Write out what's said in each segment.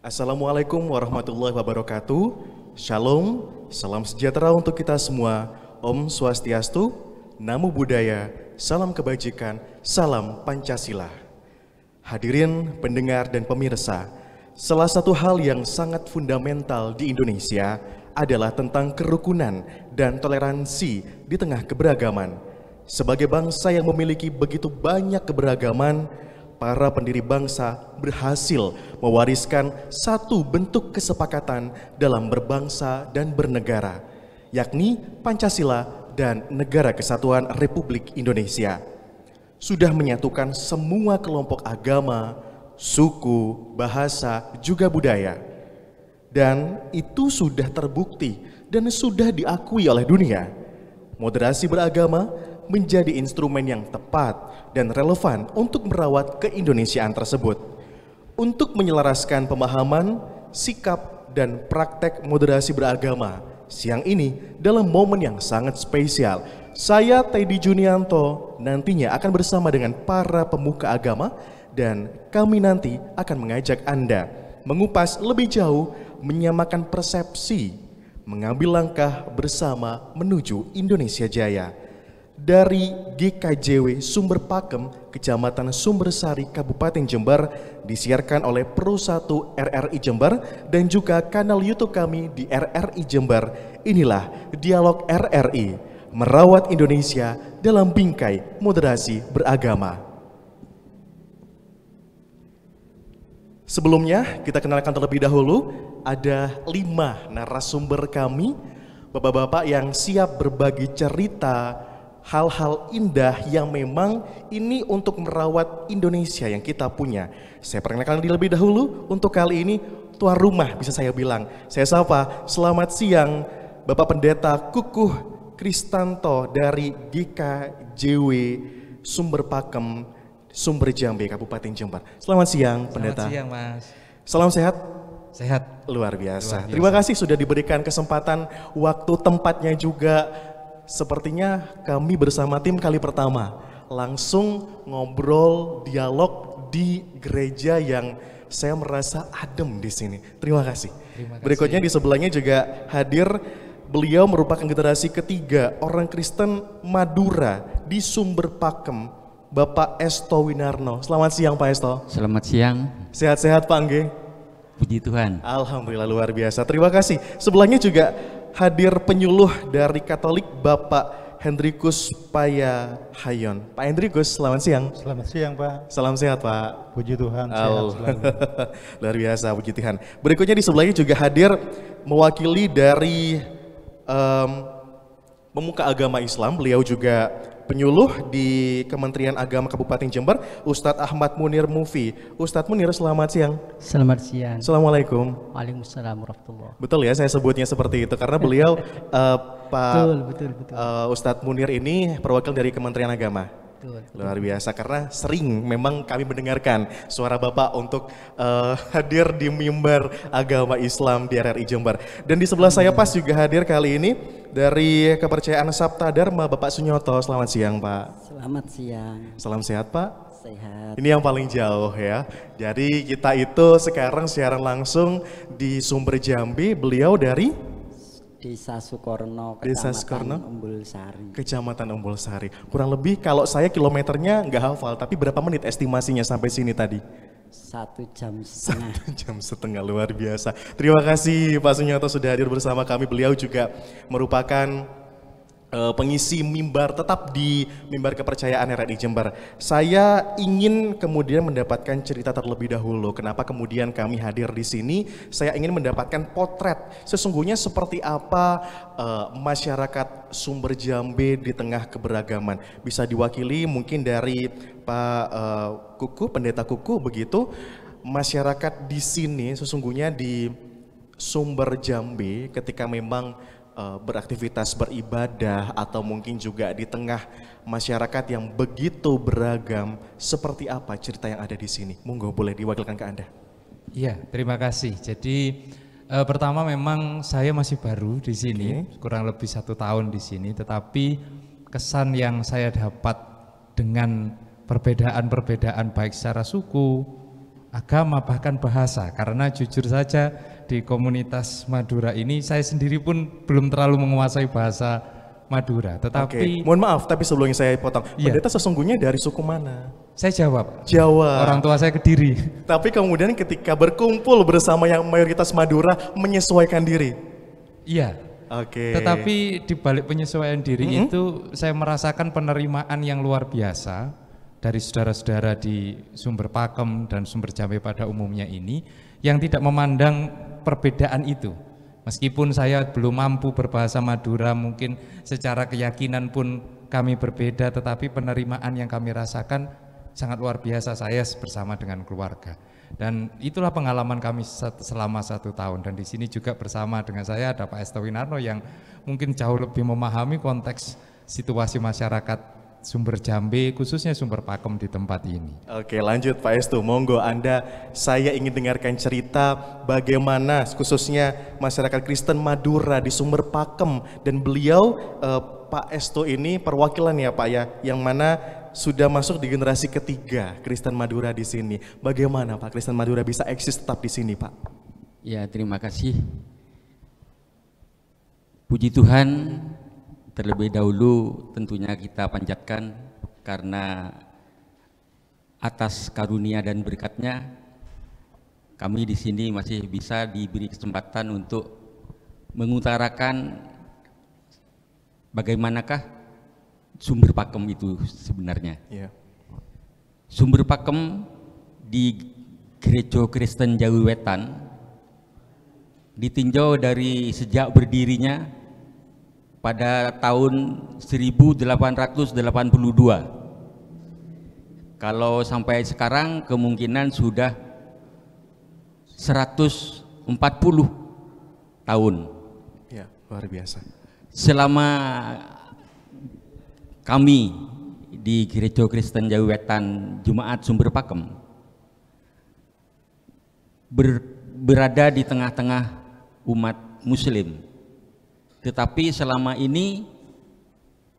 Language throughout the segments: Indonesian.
Assalamualaikum warahmatullahi wabarakatuh. Shalom, salam sejahtera untuk kita semua. Om Swastiastu, Namo Buddhaya, salam kebajikan, salam Pancasila. Hadirin pendengar dan pemirsa, salah satu hal yang sangat fundamental di Indonesia adalah tentang kerukunan dan toleransi di tengah keberagaman. Sebagai bangsa yang memiliki begitu banyak keberagaman, para pendiri bangsa berhasil mewariskan satu bentuk kesepakatan dalam berbangsa dan bernegara, yakni Pancasila dan Negara Kesatuan Republik Indonesia. Sudah menyatukan semua kelompok agama, suku, bahasa, juga budaya. Dan itu sudah terbukti dan sudah diakui oleh dunia. Moderasi beragama menjadi instrumen yang tepat dan relevan untuk merawat keindonesiaan tersebut. Untuk menyelaraskan pemahaman, sikap, dan praktek moderasi beragama, siang ini dalam momen yang sangat spesial, saya Teddy Junianto nantinya akan bersama dengan para pemuka agama dan kami nanti akan mengajak Anda mengupas lebih jauh, menyamakan persepsi, mengambil langkah bersama menuju Indonesia Jaya. Dari GKJW Sumber Pakem, Kecamatan Sumbersari, Kabupaten Jember, disiarkan oleh Pro 1 RRI Jember dan juga kanal YouTube kami di RRI Jember. Inilah Dialog RRI, merawat Indonesia dalam bingkai moderasi beragama. Sebelumnya kita kenalkan terlebih dahulu, ada 5 narasumber kami, bapak-bapak yang siap berbagi cerita, hal-hal indah yang memang ini untuk merawat Indonesia yang kita punya. Saya perkenalkan lebih dahulu untuk kali ini tuan rumah bisa saya bilang. Saya sapa, selamat siang Bapak Pendeta Kukuh Kristanto dari GKJW Sumber Pakem, Sumber Jambe, Kabupaten Jember. Selamat siang Pendeta. Selamat siang Mas. Salam sehat? Sehat. Luar biasa. Luar biasa. Terima kasih sudah diberikan kesempatan, waktu, tempatnya juga. Sepertinya kami bersama tim kali pertama langsung ngobrol dialog di gereja yang saya merasa adem di sini. Terima kasih. Berikutnya di sebelahnya juga hadir, beliau merupakan generasi ketiga orang Kristen Madura di Sumber Pakem, Bapak Esto Winarno. Selamat siang Pak Esto. Selamat siang. Sehat-sehat Pak Angge? Puji Tuhan. Alhamdulillah, luar biasa. Terima kasih. Sebelahnya juga hadir penyuluh dari Katolik, Bapak Hendrikus Payahayon. Pak Hendrikus, selamat siang. Selamat siang Pak. Salam sehat Pak. Puji Tuhan, sehat selalu. Luar biasa, puji Tuhan. Berikutnya di sebelahnya juga hadir mewakili dari pemuka agama Islam. Beliau juga penyuluh di Kementerian Agama Kabupaten Jember, Ustadz Ahmad Munir Mufi. Ustadz Munir, selamat siang. Selamat siang. Assalamualaikum. Waalaikumsalam warahmatullahi. Betul ya, saya sebutnya seperti itu karena beliau Pak Betul. Ustadz Munir ini perwakilan dari Kementerian Agama. Betul. Luar biasa karena sering memang kami mendengarkan suara Bapak untuk hadir di mimbar agama Islam di RRI Jember. Dan di sebelah saya pas juga hadir kali ini dari Kepercayaan Sabta Dharma, Bapak Sunyoto. Selamat siang Pak. Selamat siang. Salam sehat Pak. Sehat. Ini yang paling jauh ya. Jadi kita itu sekarang siaran langsung di Sumber Jambi. Beliau dari Desa Sukorno, Desa Kecamatan Sukorno? Umbul Sari. Kecamatan Umbul Sari. Kurang lebih kalau saya kilometernya nggak hafal, tapi berapa menit estimasinya sampai sini tadi? 1 jam setengah. 1 jam setengah, luar biasa. Terima kasih Pak Sunyoto sudah hadir bersama kami. Beliau juga merupakan pengisi mimbar tetap di mimbar kepercayaan RRI Jember. Saya ingin kemudian mendapatkan cerita terlebih dahulu. Kenapa kemudian kami hadir di sini? Saya ingin mendapatkan potret sesungguhnya seperti apa masyarakat Sumber Jambe di tengah keberagaman. Bisa diwakili mungkin dari Pak Kuku, Pendeta Kuku begitu. Masyarakat di sini sesungguhnya di Sumber Jambe ketika memang beraktivitas beribadah atau mungkin juga di tengah masyarakat yang begitu beragam, seperti apa cerita yang ada di sini? Monggo boleh diwakilkan ke Anda. Iya, terima kasih. Jadi pertama memang saya masih baru di sini, kurang lebih 1 tahun di sini, tetapi kesan yang saya dapat dengan perbedaan-perbedaan baik secara suku, agama, bahkan bahasa. Karena jujur saja di komunitas Madura ini saya sendiri pun belum terlalu menguasai bahasa Madura. Tetapi Mohon maaf, tapi sebelumnya saya potong. Iya. Pendeta sesungguhnya dari suku mana? saya jawab, Jawa. orang tua saya Kediri. Tapi kemudian ketika berkumpul bersama yang mayoritas Madura menyesuaikan diri. Iya. Oke. Tetapi di balik penyesuaian diri itu saya merasakan penerimaan yang luar biasa dari saudara-saudara di Sumber Pakem dan Sumber Jambe pada umumnya ini yang tidak memandang perbedaan itu. Meskipun saya belum mampu berbahasa Madura, mungkin secara keyakinan pun kami berbeda, tetapi penerimaan yang kami rasakan sangat luar biasa saya bersama dengan keluarga. Dan itulah pengalaman kami selama 1 tahun. Dan di sini juga bersama dengan saya ada Pak Esto Winarno yang mungkin jauh lebih memahami konteks situasi masyarakat Sumber Jambe, khususnya Sumber Pakem di tempat ini. Oke, lanjut Pak Estu, monggo Anda, saya ingin dengarkan cerita bagaimana khususnya masyarakat Kristen Madura di Sumber Pakem, dan beliau Pak Estu ini perwakilan ya Pak ya, yang mana sudah masuk di generasi ketiga Kristen Madura di sini. Bagaimana Pak Kristen Madura bisa eksis tetap di sini Pak? Ya, terima kasih. Puji Tuhan, terlebih dahulu tentunya kita panjatkan karena atas karunia dan berkatnya kami di sini masih bisa diberi kesempatan untuk mengutarakan bagaimanakah Sumber Pakem itu sebenarnya. Ya. Sumber Pakem di Gereja Kristen Jawi Wetan ditinjau dari sejak berdirinya pada tahun 1882. Kalau sampai sekarang kemungkinan sudah 140 tahun. Ya, luar biasa. Selama kami di Gereja Kristen Jawi Wetan Jumaat Sumber Pakem berada di tengah-tengah umat Muslim, tetapi selama ini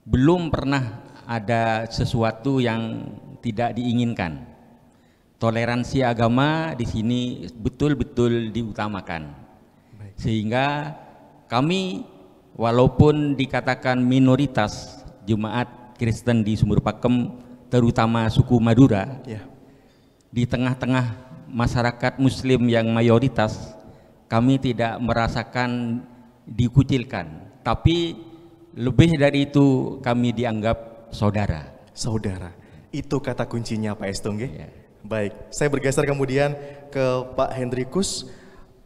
belum pernah ada sesuatu yang tidak diinginkan. Toleransi agama di sini betul-betul diutamakan, sehingga kami walaupun dikatakan minoritas Jemaat Kristen di Sumber Pakem, terutama suku Madura, Ya. di tengah-tengah masyarakat Muslim yang mayoritas, kami tidak merasakan dikucilkan, tapi lebih dari itu kami dianggap saudara. Saudara, itu kata kuncinya Pak Estu nggih? Ya. Baik, saya bergeser kemudian ke Pak Hendrikus.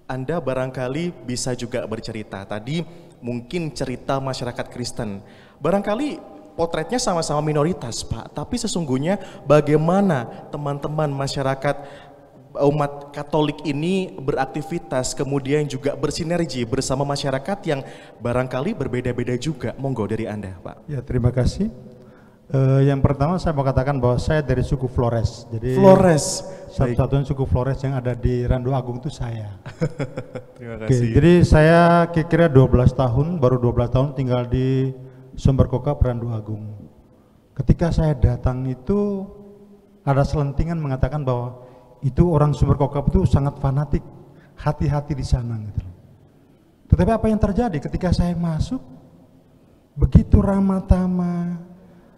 Anda barangkali bisa juga bercerita. Tadi mungkin cerita masyarakat Kristen. Barangkali potretnya sama-sama minoritas Pak, tapi sesungguhnya bagaimana teman-teman masyarakat umat Katolik ini beraktivitas, kemudian juga bersinergi bersama masyarakat yang barangkali berbeda-beda juga. Monggo dari Anda Pak. Ya, terima kasih. Yang pertama saya mau katakan bahwa saya dari suku Flores. Jadi Flores. satu-satunya suku Flores yang ada di Randu Agung itu saya. Terima Oke, kasih. jadi saya kira 12 tahun, baru 12 tahun tinggal di Sumber Kokap Randu Agung. Ketika saya datang itu ada selentingan mengatakan bahwa itu orang Sumber Kokap itu sangat fanatik, hati-hati di sana gitu. Tetapi apa yang terjadi ketika saya masuk, begitu ramah tamah,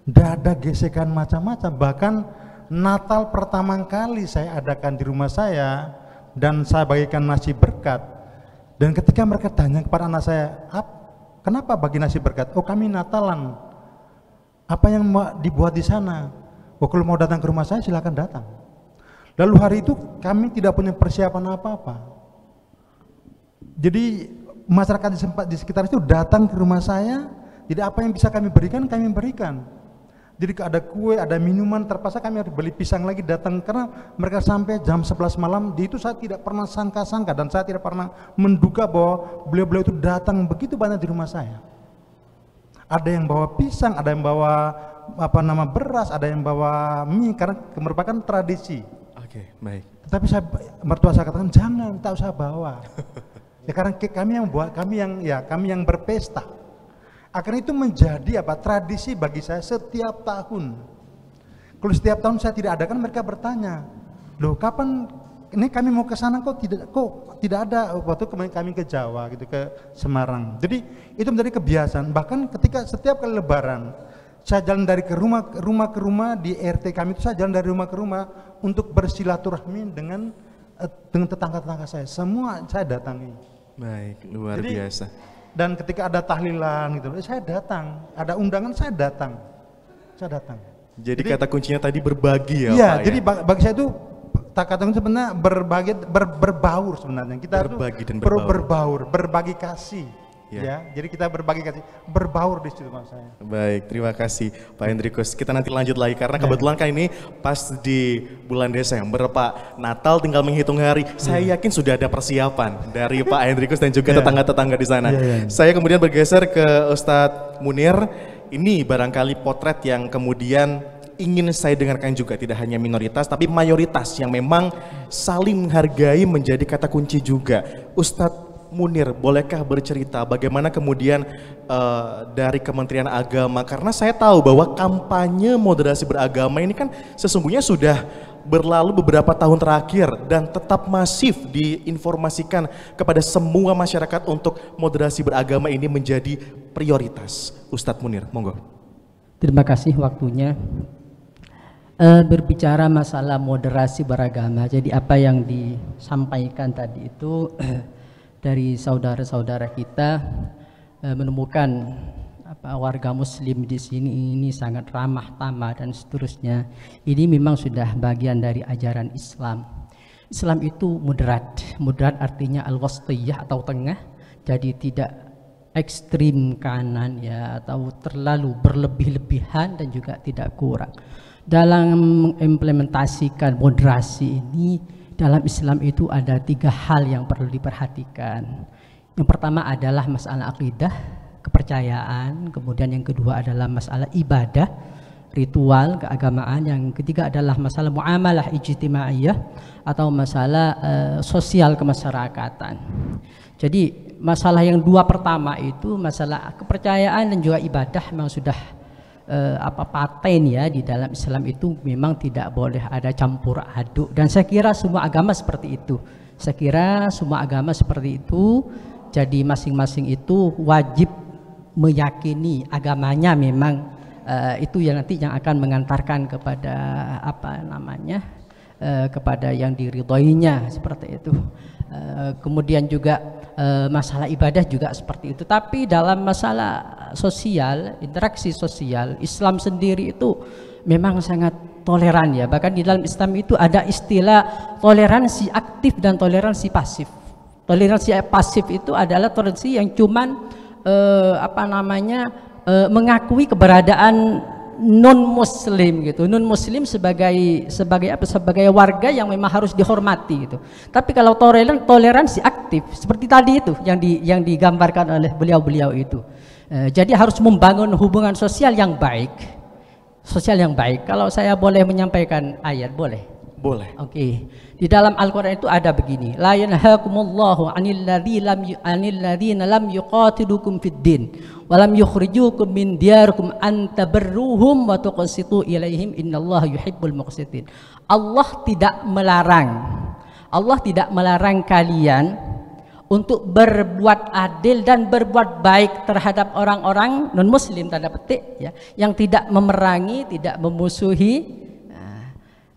tidak ada gesekan macam-macam. Bahkan Natal pertama kali saya adakan di rumah saya dan saya bagikan nasi berkat. Dan ketika mereka tanya kepada anak saya, kenapa bagi nasi berkat? Oh, kami Natalan. Apa yang dibuat di sana? Oh, kalau mau datang ke rumah saya silakan datang. Lalu hari itu kami tidak punya persiapan apa-apa. Jadi masyarakat di sekitar itu datang ke rumah saya. Jadi apa yang bisa kami berikan, kami berikan. Jadi ada kue, ada minuman, terpaksa kami harus beli pisang lagi datang karena mereka sampai jam 11 malam. Di itu saya tidak pernah sangka-sangka dan saya tidak pernah menduga bahwa beliau-beliau itu datang begitu banyak di rumah saya. Ada yang bawa pisang, ada yang bawa beras, ada yang bawa mie karena merupakan tradisi. Oke, baik. Tetapi mertua saya katakan jangan, tak usah bawa. Ya karena kami yang berpesta. Akhirnya itu menjadi tradisi bagi saya setiap tahun. Kalau setiap tahun saya tidak adakan, mereka bertanya, loh kapan ini kami mau ke sana kok tidak ada. Waktu kemarin kami ke Jawa gitu, ke Semarang. Jadi itu menjadi kebiasaan. Bahkan ketika setiap kali Lebaran saya jalan dari rumah ke rumah di RT kami itu, saya jalan dari rumah ke rumah untuk bersilaturahmi dengan tetangga-tetangga saya. Semua saya datangi. Baik, luar Jadi, biasa. Dan ketika ada tahlilan gitu, saya datang. Ada undangan, saya datang. Jadi kata kuncinya tadi berbagi ya, iya, Pak. jadi bagi saya itu kata kuncinya sebenarnya berbaur sebenarnya. Kita Berbagi dan perlu berbaur. berbagi kasih. Ya. Ya, jadi kita berbagi kasih, berbaur di situ Mas saya. Baik, terima kasih Pak Hendrikus. Kita nanti lanjut lagi karena kebetulan kan ini pas di bulan Desember Pak, Natal tinggal menghitung hari. Saya yakin sudah ada persiapan dari Pak Hendrikus dan juga tetangga-tetangga di sana. Saya kemudian bergeser ke Ustadz Munir. Ini barangkali potret yang kemudian ingin saya dengarkan juga, tidak hanya minoritas tapi mayoritas yang memang saling menghargai menjadi kata kunci juga. Ustadz Munir, bolehkah bercerita bagaimana kemudian dari Kementerian Agama, karena saya tahu bahwa kampanye moderasi beragama ini kan sesungguhnya sudah berlalu beberapa tahun terakhir dan tetap masif diinformasikan kepada semua masyarakat untuk moderasi beragama ini menjadi prioritas. Ustadz Munir, monggo. Terima kasih waktunya. Berbicara masalah moderasi beragama, jadi apa yang disampaikan tadi itu dari saudara-saudara kita menemukan warga muslim di sini ini sangat ramah tamah dan seterusnya. Ini memang sudah bagian dari ajaran Islam. Islam itu moderat. Moderat artinya al-wasthiyah atau tengah. Jadi tidak ekstrim kanan ya atau terlalu berlebih-lebihan dan juga tidak kurang. Dalam mengimplementasikan moderasi ini, dalam Islam itu ada 3 hal yang perlu diperhatikan. Yang pertama adalah masalah akidah, kepercayaan. Kemudian yang kedua adalah masalah ibadah, ritual, keagamaan. Yang ketiga adalah masalah muamalah ijtimaiyah atau masalah sosial kemasyarakatan. Jadi masalah yang 2 pertama itu masalah kepercayaan dan juga ibadah memang sudah paten ya di dalam Islam itu memang tidak boleh ada campur aduk, dan saya kira semua agama seperti itu. Saya kira semua agama seperti itu. Jadi masing-masing itu wajib meyakini agamanya memang itu yang nanti yang akan mengantarkan kepada kepada yang diridhoinya seperti itu. Kemudian juga masalah ibadah juga seperti itu. Tapi dalam masalah sosial, interaksi sosial, Islam sendiri itu memang sangat toleran ya. Bahkan di dalam Islam itu ada istilah toleransi aktif dan toleransi pasif. Toleransi pasif itu adalah toleransi yang cuman mengakui keberadaan non muslim gitu, non muslim sebagai warga yang memang harus dihormati gitu. Tapi kalau toleransi aktif seperti tadi itu yang digambarkan oleh beliau itu, jadi harus membangun hubungan sosial yang baik, Kalau saya boleh menyampaikan ayat, boleh? Boleh. Oke. Di dalam Al-Quran itu ada begini, la yanhakumullahu anil ladzina lam yuqatilukum fid din wa lam yukhrijukum min diyarikum an tabarruhum wa tuqsitu ilaihim innallaha yuhibbul muqsitin. Allah tidak melarang kalian untuk berbuat adil dan berbuat baik terhadap orang-orang non muslim tanda petik ya, yang tidak memerangi, tidak memusuhi.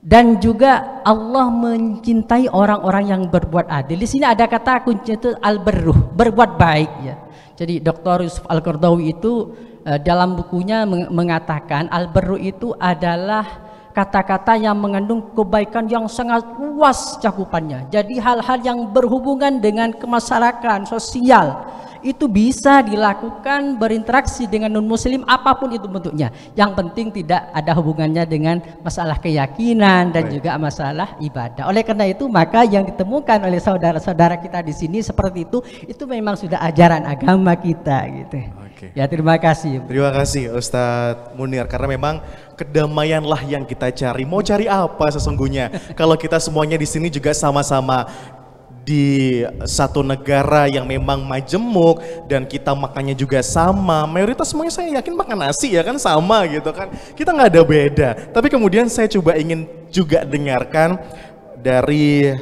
Dan juga Allah mencintai orang-orang yang berbuat adil. Di sini ada kata kunci itu al-birruh, berbuat baik ya. Jadi Dr. Yusuf Al-Qaradawi itu dalam bukunya mengatakan al-birruh itu adalah kata-kata yang mengandung kebaikan yang sangat luas cakupannya. Jadi hal-hal yang berhubungan dengan kemasyarakatan, sosial, itu bisa dilakukan berinteraksi dengan non muslim apapun itu bentuknya. Yang penting tidak ada hubungannya dengan masalah keyakinan dan juga masalah ibadah. Oleh karena itu maka yang ditemukan oleh saudara-saudara kita di sini seperti itu memang sudah ajaran agama kita gitu. Oke. Ya, terima kasih. Terima kasih Ustadz Munir, karena memang kedamaianlah yang kita cari. Mau cari apa sesungguhnya? Kalau kita semuanya di sini juga sama-sama di satu negara yang memang majemuk dan kita makannya juga sama, mayoritas semuanya saya yakin makan nasi ya kan, sama gitu kan, kita nggak ada beda. Tapi kemudian saya coba ingin juga dengarkan dari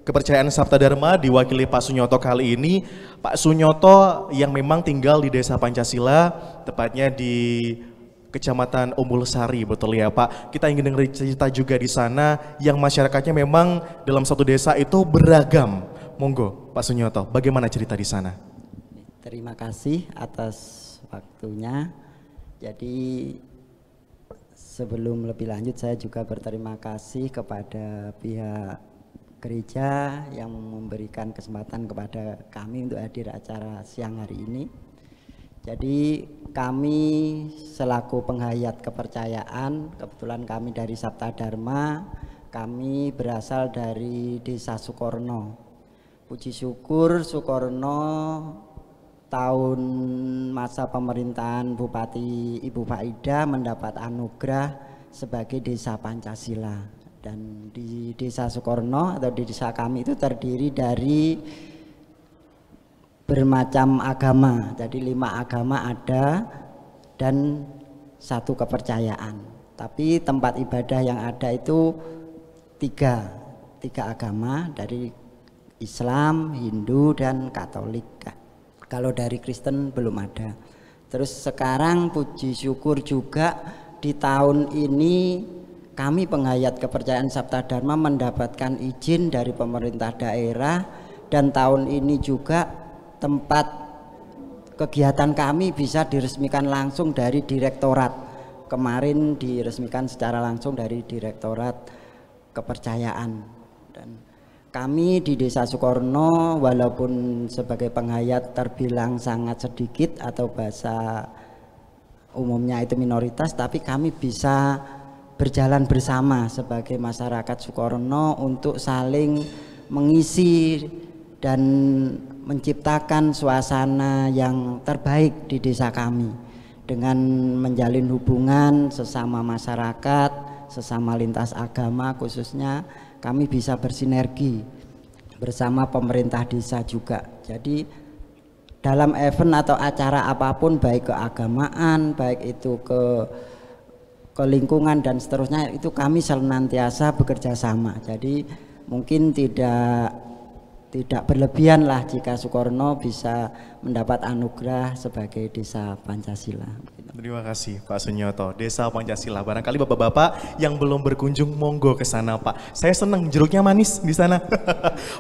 Kepercayaan Sabta Dharma diwakili Pak Sunyoto kali ini. Pak Sunyoto yang memang tinggal di Desa Pancasila, tepatnya di Kecamatan Umbul Sari, betul ya Pak? Kita ingin dengar cerita juga di sana yang masyarakatnya memang dalam satu desa itu beragam. Monggo Pak Sunyoto, bagaimana cerita di sana? Terima kasih atas waktunya. Jadi sebelum lebih lanjut saya juga berterima kasih kepada pihak gereja yang memberikan kesempatan kepada kami untuk hadir acara siang hari ini. Jadi kami selaku penghayat kepercayaan, kebetulan kami dari Sabta Dharma, kami berasal dari Desa Sukorno. Puji syukur Sukorno tahun masa pemerintahan Bupati Ibu Faida mendapat anugerah sebagai Desa Pancasila. Dan di Desa Sukorno atau di desa kami itu terdiri dari bermacam agama. Jadi 5 agama ada dan 1 kepercayaan. Tapi tempat ibadah yang ada itu tiga agama, dari Islam, Hindu, dan Katolik. Kalau dari Kristen belum ada. Terus sekarang puji syukur juga di tahun ini kami penghayat kepercayaan Sabta Dharma mendapatkan izin dari pemerintah daerah, dan tahun ini juga tempat kegiatan kami bisa diresmikan langsung dari direktorat. Kemarin diresmikan secara langsung dari direktorat kepercayaan. Dan kami di Desa Sukorno walaupun sebagai penghayat terbilang sangat sedikit atau bahasa umumnya itu minoritas, tapi kami bisa berjalan bersama sebagai masyarakat Sukorno untuk saling mengisi dan menciptakan suasana yang terbaik di desa kami dengan menjalin hubungan sesama masyarakat, sesama lintas agama. Khususnya kami bisa bersinergi bersama pemerintah desa juga. Jadi dalam event atau acara apapun, baik keagamaan, baik itu ke lingkungan dan seterusnya, itu kami senantiasa bekerja sama. Jadi mungkin tidak berlebihan lah jika Sukorno bisa mendapat anugerah sebagai Desa Pancasila. Terima kasih Pak Sunyoto, Desa Pancasila. Barangkali bapak-bapak yang belum berkunjung monggo ke sana Pak. Saya senang jeruknya manis di sana.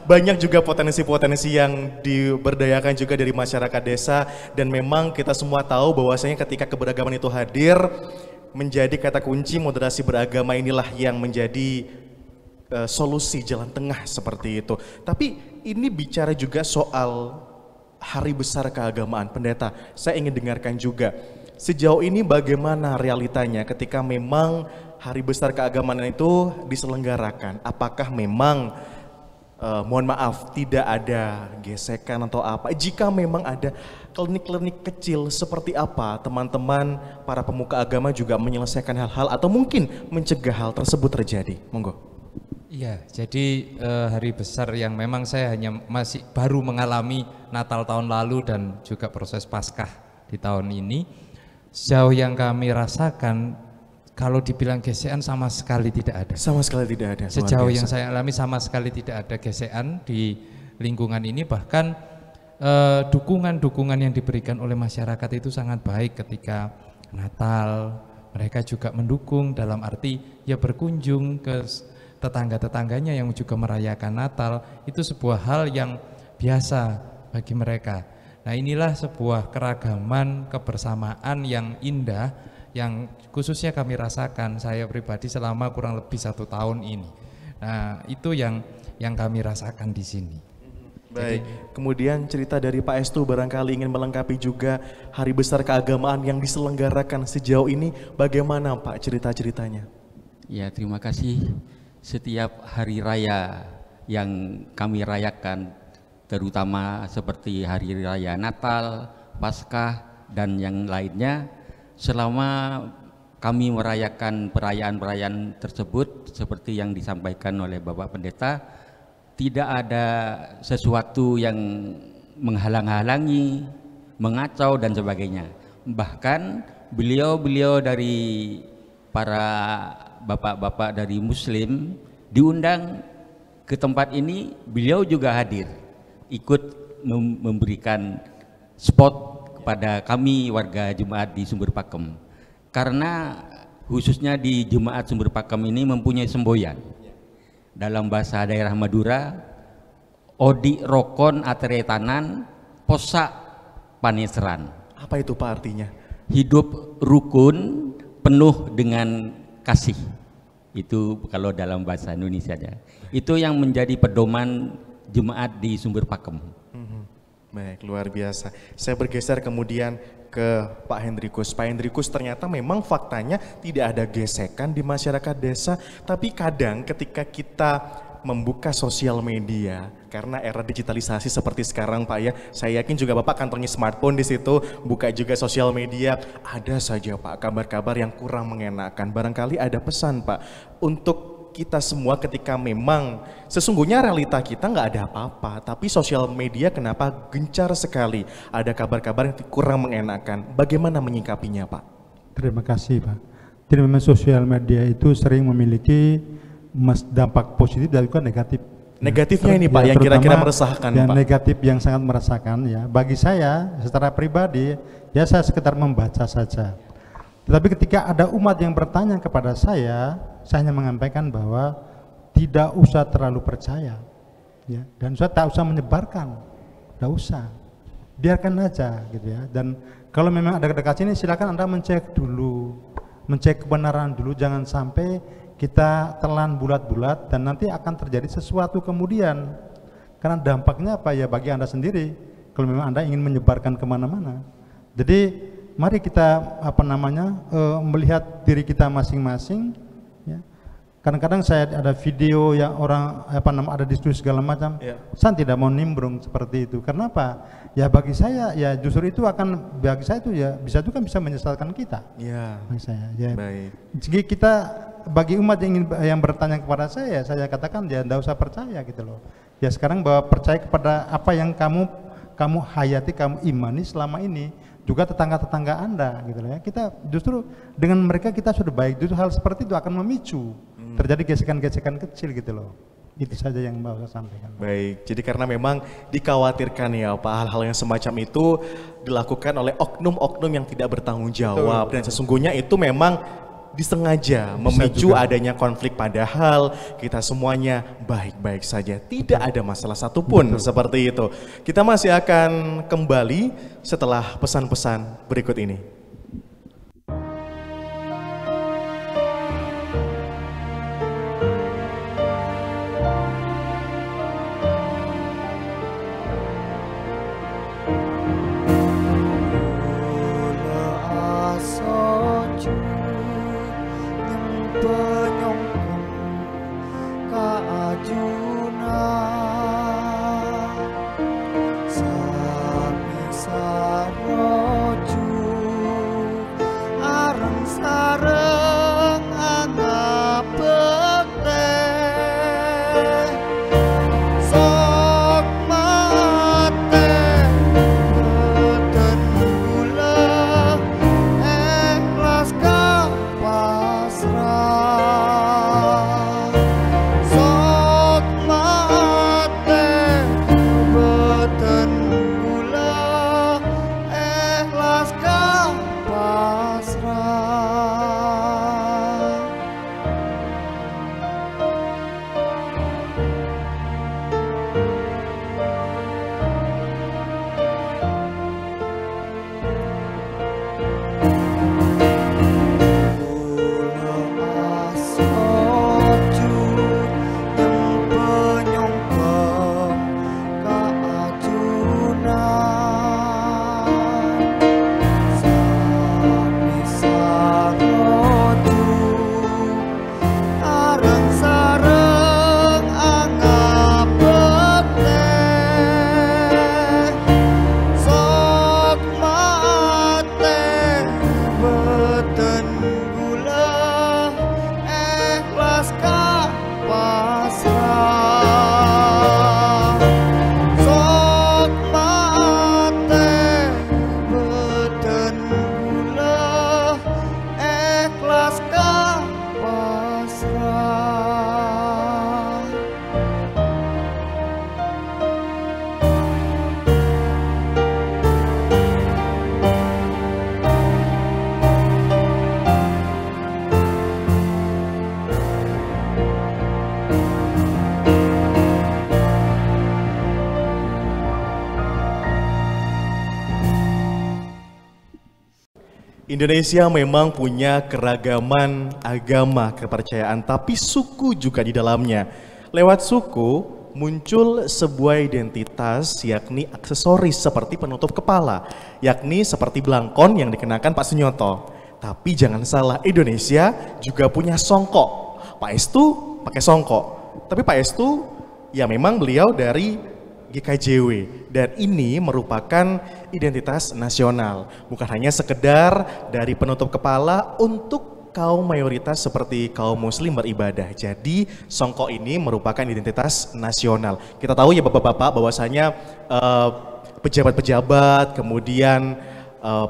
Banyak juga potensi-potensi yang diberdayakan juga dari masyarakat desa, dan memang kita semua tahu bahwasanya ketika keberagaman itu hadir, menjadi kata kunci moderasi beragama inilah yang menjadi solusi jalan tengah seperti itu. Tapi ini bicara juga soal Hari Besar Keagamaan, Pendeta. Saya ingin dengarkan juga sejauh ini bagaimana realitanya ketika memang Hari Besar Keagamaan itu diselenggarakan. Apakah memang mohon maaf tidak ada gesekan atau apa? Jika memang ada klinik-klinik kecil, seperti apa teman-teman para pemuka agama juga menyelesaikan hal-hal atau mungkin mencegah hal tersebut terjadi? Monggo. Iya, jadi hari besar yang memang saya hanya masih baru mengalami Natal tahun lalu dan juga proses Paskah di tahun ini. Sejauh yang kami rasakan, kalau dibilang gesekan sama sekali tidak ada. Sama sekali tidak ada. Sejauh yang saya alami sama sekali tidak ada gesekan di lingkungan ini. Bahkan dukungan-dukungan yang diberikan oleh masyarakat itu sangat baik ketika Natal. Mereka juga mendukung dalam arti ya berkunjung ke tetangga-tetangganya yang juga merayakan Natal. Itu sebuah hal yang biasa bagi mereka. Nah, inilah sebuah keragaman kebersamaan yang indah yang khususnya kami rasakan, saya pribadi selama kurang lebih 1 tahun ini. Nah, itu yang kami rasakan di sini. Baik, kemudian cerita dari Pak Estu barangkali ingin melengkapi juga Hari Besar Keagamaan yang diselenggarakan sejauh ini, bagaimana Pak cerita-ceritanya? Ya, terima kasih. Setiap hari raya yang kami rayakan, terutama seperti hari raya Natal, Paskah, dan yang lainnya, selama kami merayakan perayaan-perayaan tersebut seperti yang disampaikan oleh Bapak Pendeta, tidak ada sesuatu yang menghalang-halangi, mengacau dan sebagainya. Bahkan beliau-beliau dari para bapak-bapak dari Muslim diundang ke tempat ini, beliau juga hadir, ikut memberikan spot kepada kami warga Jemaat di Sumber Pakem. Karena khususnya di Jemaat Sumber Pakem ini mempunyai semboyan. Dalam bahasa daerah Madura, Odi Rokon Ateretanan Posa Paneseran. Apa itu Pak artinya? Hidup rukun penuh dengan kasih. Itu kalau dalam bahasa Indonesianya. Itu yang menjadi pedoman jemaat di Sumber Pakem. Baik, luar biasa. Saya bergeser kemudian ke Pak Hendrikus. Pak Hendrikus, ternyata memang faktanya tidak ada gesekan di masyarakat desa, tapi kadang ketika kita membuka sosial media, karena era digitalisasi seperti sekarang Pak ya, saya yakin juga Bapak kantongi smartphone di situ, buka juga sosial media, ada saja Pak kabar-kabar yang kurang mengenakan. Barangkali ada pesan Pak untuk kita semua ketika memang sesungguhnya realita kita nggak ada apa-apa, tapi sosial media kenapa gencar sekali ada kabar-kabar yang kurang mengenakan. Bagaimana menyikapinya Pak? Terima kasih Pak. Jadi memang sosial media itu sering memiliki dampak positif dan juga negatif. Negatifnya ini Pak yang kira-kira meresahkan yang Pak. Negatif yang sangat meresahkan ya. Bagi saya secara pribadi ya saya sekedar membaca saja. Tetapi ketika ada umat yang bertanya kepada saya hanya menyampaikan bahwa tidak usah terlalu percaya, ya, dan saya tak usah menyebarkan, tidak usah, biarkan aja, gitu ya. Dan kalau memang ada dekat sini, silakan Anda mencek dulu, mencek kebenaran dulu, jangan sampai kita telan bulat-bulat dan nanti akan terjadi sesuatu kemudian. Karena dampaknya apa ya bagi Anda sendiri, kalau memang Anda ingin menyebarkan kemana-mana. Jadi mari kita melihat diri kita masing-masing. Ya. Kadang-kadang saya ada video yang orang ada diskusi segala macam. Ya. Saya tidak mau nimbrung seperti itu. Karena apa? Ya bagi saya ya justru itu bagi saya itu ya bisa menyesatkan kita. Ya. Bagi saya. Ya. Baik. Jadi kita bagi umat yang bertanya kepada saya katakan ya tidak usah percaya gitu loh. Ya sekarang bahwa percaya kepada apa yang kamu hayati, kamu imani selama ini, juga tetangga-tetangga Anda gitu loh ya. Kita justru dengan mereka kita sudah baik, justru hal seperti itu akan memicu terjadi gesekan-gesekan kecil gitu loh. Itu saja yang mau saya sampaikan. Baik, jadi karena memang dikhawatirkan ya Pak, hal-hal yang semacam itu dilakukan oleh oknum-oknum yang tidak bertanggung jawab. Betul. Dan sesungguhnya itu memang disengaja memicu adanya konflik, padahal kita semuanya baik-baik saja, tidak ada masalah satupun. Betul. Seperti itu. Kita masih akan kembali setelah pesan-pesan berikut ini. Sami saroju Indonesia memang punya keragaman agama kepercayaan, tapi suku juga di dalamnya. Lewat suku muncul sebuah identitas, yakni aksesoris seperti penutup kepala, yakni seperti belangkon yang dikenakan Pak Sunyoto. Tapi jangan salah, Indonesia juga punya songkok. Pak Estu pakai songkok, tapi Pak Estu ya memang beliau dari GKJW, dan ini merupakan identitas nasional, bukan hanya sekedar dari penutup kepala untuk kaum mayoritas seperti kaum muslim beribadah. Jadi songkok ini merupakan identitas nasional. Kita tahu ya bapak-bapak bahwasanya pejabat-pejabat kemudian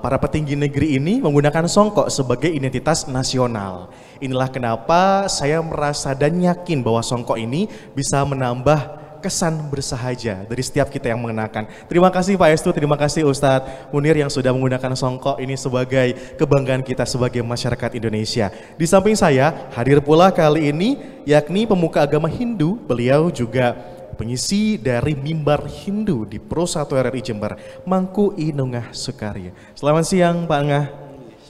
para petinggi negeri ini menggunakan songkok sebagai identitas nasional. Inilah kenapa saya merasa dan yakin bahwa songkok ini bisa menambah kesan bersahaja dari setiap kita yang mengenakan. Terima kasih Pak Estu, terima kasih Ustadz Munir yang sudah menggunakan songkok ini sebagai kebanggaan kita sebagai masyarakat Indonesia. Di samping saya hadir pula kali ini yakni pemuka agama Hindu, beliau juga pengisi dari mimbar Hindu di Pro 1 RRI Jember, Mangku Inungah Sukarya. Selamat siang Pak Engah.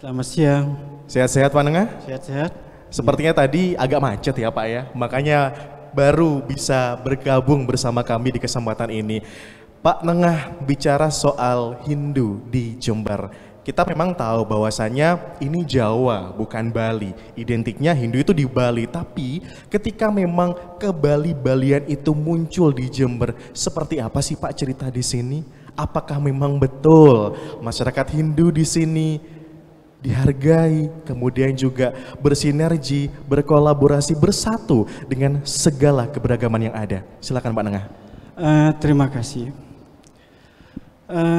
Selamat siang. Sehat-sehat Pak Engah? Sehat-sehat. Sepertinya tadi agak macet ya Pak ya, makanya baru bisa bergabung bersama kami di kesempatan ini. Pak Nengah bicara soal Hindu di Jember. Kita memang tahu bahwasannya ini Jawa bukan Bali. Identiknya Hindu itu di Bali, tapi ketika memang ke-Bali-Balian itu muncul di Jember, seperti apa sih Pak cerita di sini? Apakah memang betul masyarakat Hindu di sini dihargai, kemudian juga bersinergi, berkolaborasi, bersatu dengan segala keberagaman yang ada? Silakan Pak Nengah. Terima kasih.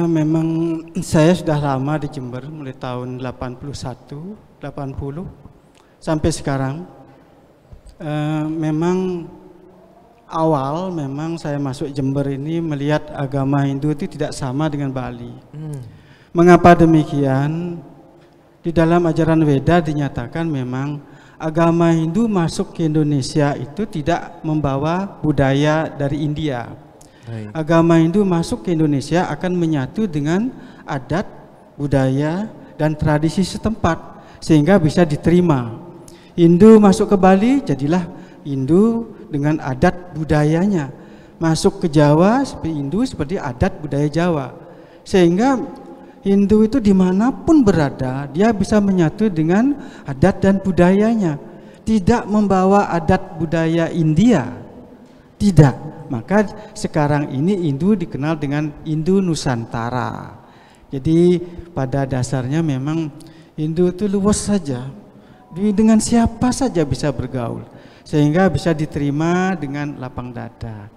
Memang saya sudah lama di Jember, mulai tahun 81, 80 sampai sekarang. Memang awal memang saya masuk Jember ini melihat agama Hindu itu tidak sama dengan Bali. Mengapa demikian? Di dalam ajaran Weda dinyatakan memang agama Hindu masuk ke Indonesia itu tidak membawa budaya dari India. Agama Hindu masuk ke Indonesia akan menyatu dengan adat, budaya, dan tradisi setempat sehingga bisa diterima. Hindu masuk ke Bali, jadilah Hindu dengan adat budayanya. Masuk ke Jawa seperti Hindu seperti adat budaya Jawa. Sehingga Hindu itu dimanapun berada, dia bisa menyatu dengan adat dan budayanya. Tidak membawa adat budaya India, tidak. Maka sekarang ini Hindu dikenal dengan Hindu Nusantara. Jadi pada dasarnya memang Hindu itu luas saja, dengan siapa saja bisa bergaul, sehingga bisa diterima dengan lapang dada.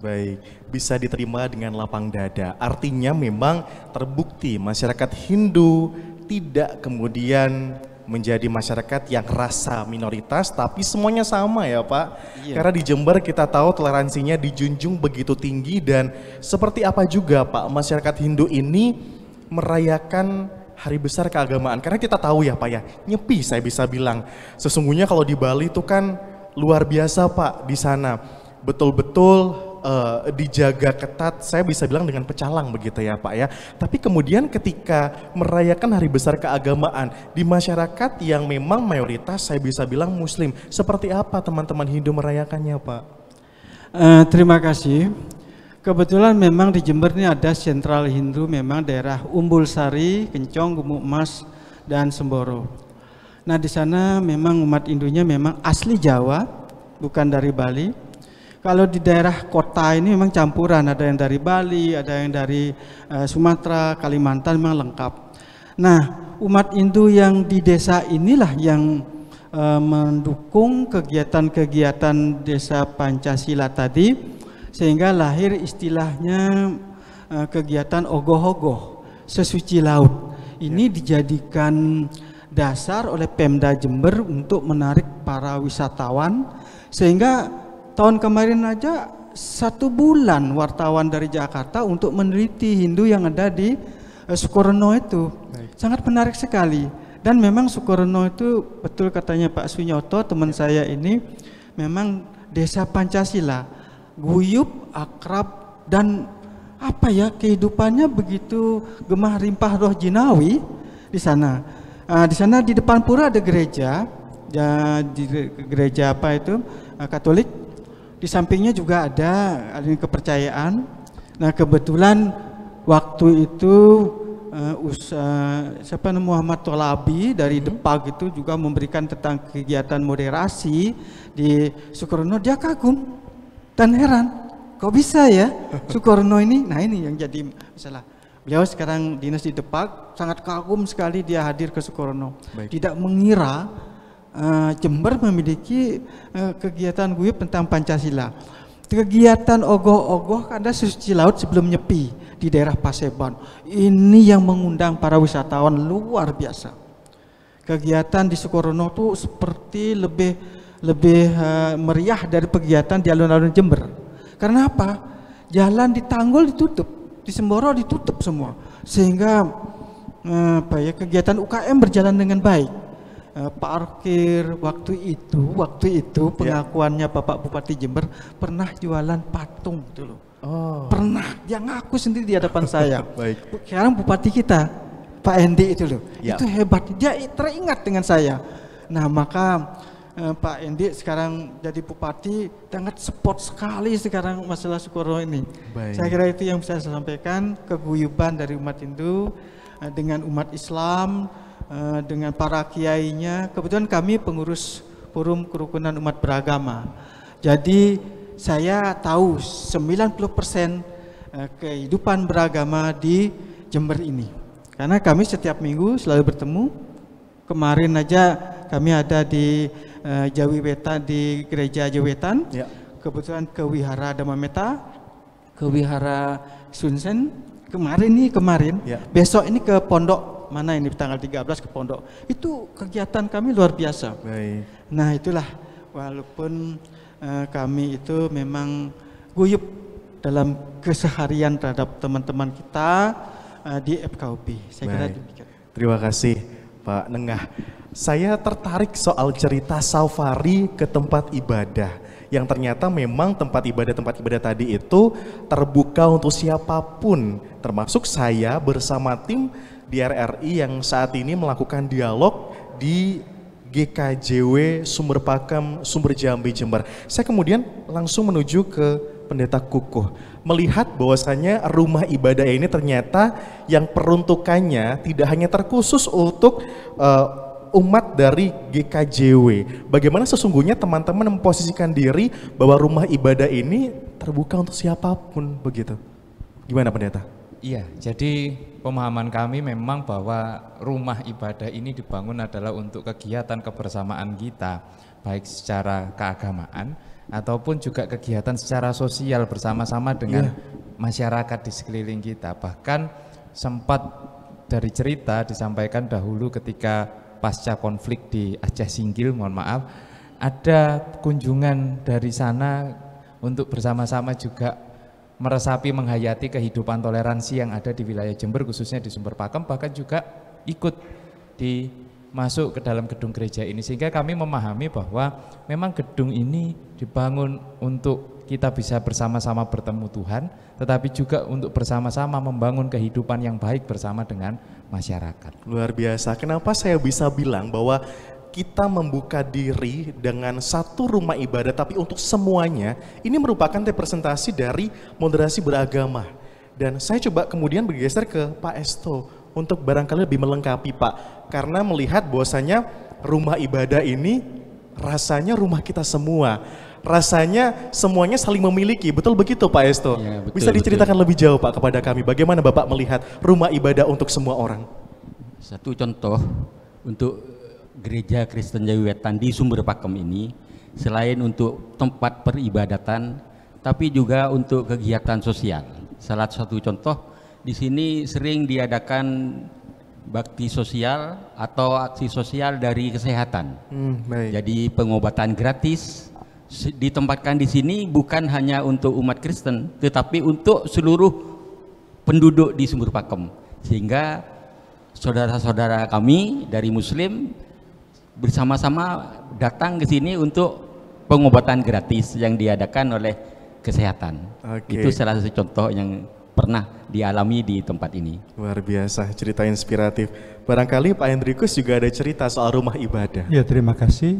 Baik, bisa diterima dengan lapang dada. Artinya memang terbukti masyarakat Hindu tidak kemudian menjadi masyarakat yang rasa minoritas, tapi semuanya sama ya Pak. Iya. Karena di Jember kita tahu toleransinya dijunjung begitu tinggi, dan seperti apa juga Pak masyarakat Hindu ini merayakan hari besar keagamaan. Karena kita tahu ya Pak ya, nyepi saya bisa bilang. Sesungguhnya kalau di Bali itu kan luar biasa Pak di sana. Betul-betul dijaga ketat, saya bisa bilang dengan pecalang begitu ya Pak ya. Tapi kemudian ketika merayakan hari besar keagamaan di masyarakat yang memang mayoritas saya bisa bilang muslim, seperti apa teman-teman Hindu merayakannya Pak? Terima kasih. Kebetulan memang di Jember ini ada sentral Hindu, memang daerah Umbul Sari, Kencong, Gumuk Emas, dan Semboro. Nah di sana memang umat Hindunya memang asli Jawa, bukan dari Bali. Kalau di daerah kota ini memang campuran, ada yang dari Bali, ada yang dari Sumatera, Kalimantan, memang lengkap. Nah, umat Hindu yang di desa inilah yang mendukung kegiatan-kegiatan desa Pancasila tadi, sehingga lahir istilahnya kegiatan ogoh-ogoh, sesuci laut. Ini dijadikan dasar oleh Pemda Jember untuk menarik para wisatawan, sehingga tahun kemarin aja 1 bulan wartawan dari Jakarta untuk meneliti Hindu yang ada di Sukorno itu. Sangat menarik sekali. Dan memang Sukorno itu betul katanya Pak Sunyoto, teman saya ini, memang desa Pancasila, guyup, akrab, dan apa ya, kehidupannya begitu gemah rimpah roh jinawi, di sana. Di sana di depan pura ada gereja, ya, di gereja apa itu Katolik. Di sampingnya juga ada kepercayaan. Nah kebetulan waktu itu Muhammad Tolabi dari Depag itu juga memberikan tentang kegiatan moderasi di Sukarno. Dia kagum dan heran, kok bisa ya Sukarno ini? Nah ini yang jadi masalah. Beliau sekarang dinas di Depag, sangat kagum sekali dia hadir ke Sukarno. Tidak mengira Jember memiliki kegiatan guyub tentang Pancasila. Kegiatan ogoh-ogoh ada suci laut sebelum nyepi di daerah Paseban. Ini yang mengundang para wisatawan luar biasa. Kegiatan di Sukarno tuh seperti lebih meriah dari kegiatan di alun-alun Jember. Karena apa? Jalan di Tanggul ditutup, di Semboro ditutup semua, sehingga kegiatan UKM berjalan dengan baik. Parkir waktu itu pengakuannya Bapak Bupati Jember pernah jualan patung gitu loh. Pernah, dia ngaku sendiri di hadapan saya. Sekarang Bupati kita Pak Endi itu loh, itu hebat, dia teringat dengan saya. Nah maka Pak Endi sekarang jadi Bupati, sangat support sekali sekarang masalah Sukarno ini. Saya kira itu yang bisa saya sampaikan, keguyuban dari umat Hindu dengan umat Islam, dengan para kiainya. Kebetulan kami pengurus Forum Kerukunan Umat Beragama. Jadi saya tahu 90% kehidupan beragama di Jember ini. Karena kami setiap minggu selalu bertemu. Kemarin aja kami ada di Jawi Wetan, di Gereja Jawi Wetan. Kebetulan ke Wihara Damameta, ke Wihara Sunsen. Kemarin. Besok ini ke Pondok mana ini tanggal 13 ke Pondok. Itu kegiatan kami luar biasa. Nah itulah, walaupun kami itu memang guyup dalam keseharian terhadap teman-teman kita di FKUP. Saya kira demikian. Terima kasih Pak Nengah. Saya tertarik soal cerita safari ke tempat ibadah, yang ternyata memang tempat ibadah tadi itu terbuka untuk siapapun, termasuk saya bersama tim di RRI yang saat ini melakukan dialog di GKJW Sumber Pakem Sumber Jambi Jember. Saya kemudian langsung menuju ke Pendeta Kukuh, melihat bahwasannya rumah ibadah ini ternyata yang peruntukannya tidak hanya terkhusus untuk umat dari GKJW. Bagaimana sesungguhnya teman-teman memposisikan diri bahwa rumah ibadah ini terbuka untuk siapapun, begitu? Gimana Pendeta? Iya, jadi pemahaman kami memang bahwa rumah ibadah ini dibangun adalah untuk kegiatan kebersamaan kita, baik secara keagamaan ataupun juga kegiatan secara sosial bersama-sama dengan masyarakat di sekeliling kita. Bahkan sempat dari cerita disampaikan dahulu ketika pasca konflik di Aceh Singgil, mohon maaf, ada kunjungan dari sana untuk bersama-sama juga meresapi, menghayati kehidupan toleransi yang ada di wilayah Jember, khususnya di Sumber Pakem, bahkan juga ikut masuk ke dalam gedung gereja ini. Sehingga kami memahami bahwa memang gedung ini dibangun untuk kita bisa bersama-sama bertemu Tuhan, tetapi juga untuk bersama-sama membangun kehidupan yang baik bersama dengan masyarakat. Luar biasa. Kenapa saya bisa bilang bahwa kita membuka diri dengan satu rumah ibadah tapi untuk semuanya, ini merupakan representasi dari moderasi beragama. Dan saya coba kemudian bergeser ke Pak Esto untuk barangkali lebih melengkapi Pak, karena melihat bahwasanya rumah ibadah ini rasanya rumah kita semua, rasanya semuanya saling memiliki, betul begitu Pak Esto? Ya, betul, bisa diceritakan lebih jauh Pak kepada kami, bagaimana Bapak melihat rumah ibadah untuk semua orang? Satu contoh untuk Gereja Kristen Jawi Wetan di Sumber Pakem ini, selain untuk tempat peribadatan, tapi juga untuk kegiatan sosial. Salah satu contoh, di sini sering diadakan bakti sosial atau aksi sosial dari kesehatan. Jadi pengobatan gratis ditempatkan di sini bukan hanya untuk umat Kristen, tetapi untuk seluruh penduduk di Sumber Pakem. Sehingga saudara-saudara kami dari Muslim bersama-sama datang ke sini untuk pengobatan gratis yang diadakan oleh kesehatan. Itu salah satu contoh yang pernah dialami di tempat ini. Luar biasa, cerita inspiratif. Barangkali Pak Hendrikus juga ada cerita soal rumah ibadah. Ya, terima kasih.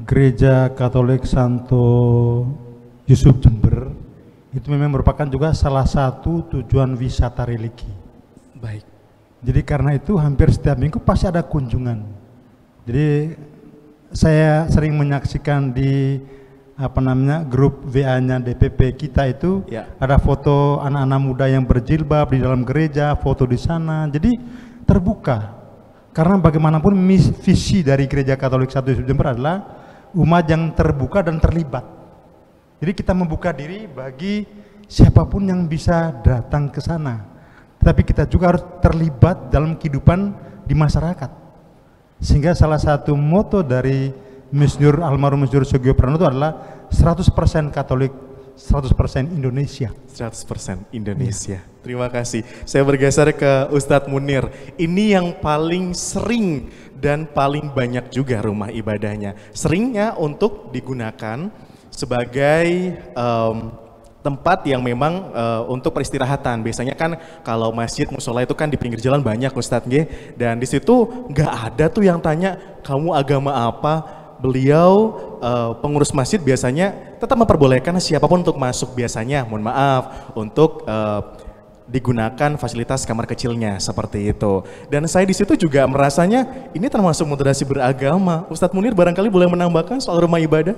Gereja Katolik Santo Yusuf Jember itu memang merupakan juga salah satu tujuan wisata religi. Baik. Jadi karena itu hampir setiap minggu pasti ada kunjungan. Jadi saya sering menyaksikan di grup WA-nya DPP kita itu ada foto anak-anak muda yang berjilbab di dalam gereja, foto di sana. Jadi terbuka. Karena bagaimanapun visi dari Gereja Katolik Santo Yusuf Jember adalah umat yang terbuka dan terlibat. Jadi kita membuka diri bagi siapapun yang bisa datang ke sana. Tapi kita juga harus terlibat dalam kehidupan di masyarakat. Sehingga salah satu moto dari almarhum Monsinyur Sugio Pranoto adalah 100% Katolik, 100% Indonesia. 100% Indonesia. Terima kasih. Saya bergeser ke Ustadz Munir. Ini yang paling sering dan paling banyak juga rumah ibadahnya. Seringnya untuk digunakan sebagai tempat yang memang untuk peristirahatan. Biasanya kan kalau masjid musola itu kan di pinggir jalan banyak Ustadz nggih. Dan di situ nggak ada tuh yang tanya kamu agama apa. Beliau pengurus masjid biasanya tetap memperbolehkan siapapun untuk masuk, biasanya mohon maaf untuk digunakan fasilitas kamar kecilnya seperti itu. Dan saya di situ juga merasanya ini termasuk moderasi beragama. Ustadz Munir barangkali boleh menambahkan soal rumah ibadah?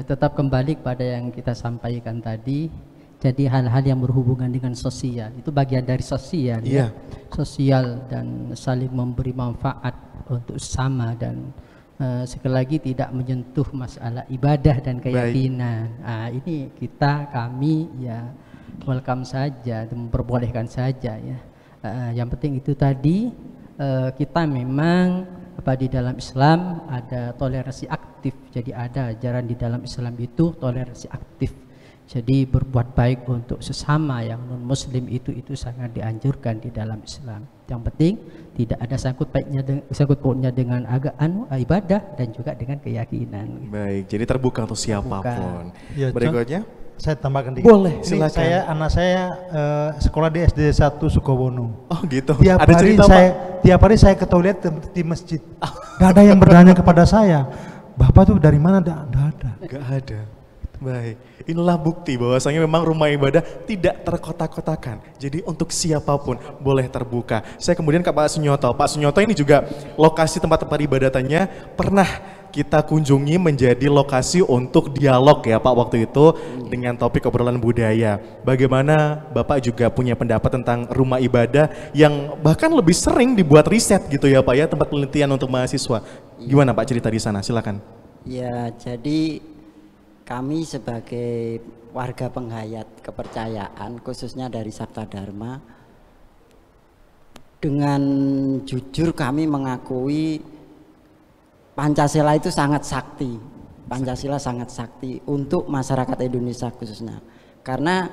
Tetap kembali kepada yang kita sampaikan tadi. Jadi hal-hal yang berhubungan dengan sosial itu bagian dari sosial, ya. Sosial dan saling memberi manfaat untuk sesama dan sekali lagi tidak menyentuh masalah ibadah dan keyakinan. Ini kami ya welcome saja, memperbolehkan saja ya. Yang penting itu tadi kita memang di dalam Islam ada toleransi aktif. Jadi ada ajaran di dalam Islam itu toleransi aktif. Jadi berbuat baik untuk sesama yang non muslim itu sangat dianjurkan di dalam Islam. Yang penting tidak ada sangkut pautnya dengan ibadah dan juga dengan keyakinan. Baik, jadi terbuka untuk siapapun. Ya, berikutnya saya tambahkan dikit. Boleh, silakan. Anak saya sekolah di SD 1 Sukowono. Oh gitu. Tiap hari saya ke toilet di masjid. Gak ada yang bertanya kepada saya, Bapak tuh dari mana? Gak ada. Baik, inilah bukti bahwasanya memang rumah ibadah tidak terkotak-kotakan. Jadi untuk siapapun boleh terbuka. Saya kemudian ke Pak Sunyoto. Pak Sunyoto ini juga lokasi tempat-tempat ibadatannya pernah kita kunjungi menjadi lokasi untuk dialog ya Pak waktu itu dengan topik obrolan budaya. Bagaimana Bapak juga punya pendapat tentang rumah ibadah yang bahkan lebih sering dibuat riset gitu ya Pak ya, tempat penelitian untuk mahasiswa. Gimana Pak cerita di sana? Silakan. Ya, jadi kami sebagai warga penghayat kepercayaan khususnya dari Sabta Dharma, dengan jujur kami mengakui Pancasila itu sangat sakti. Pancasila sangat sakti untuk masyarakat Indonesia khususnya. Karena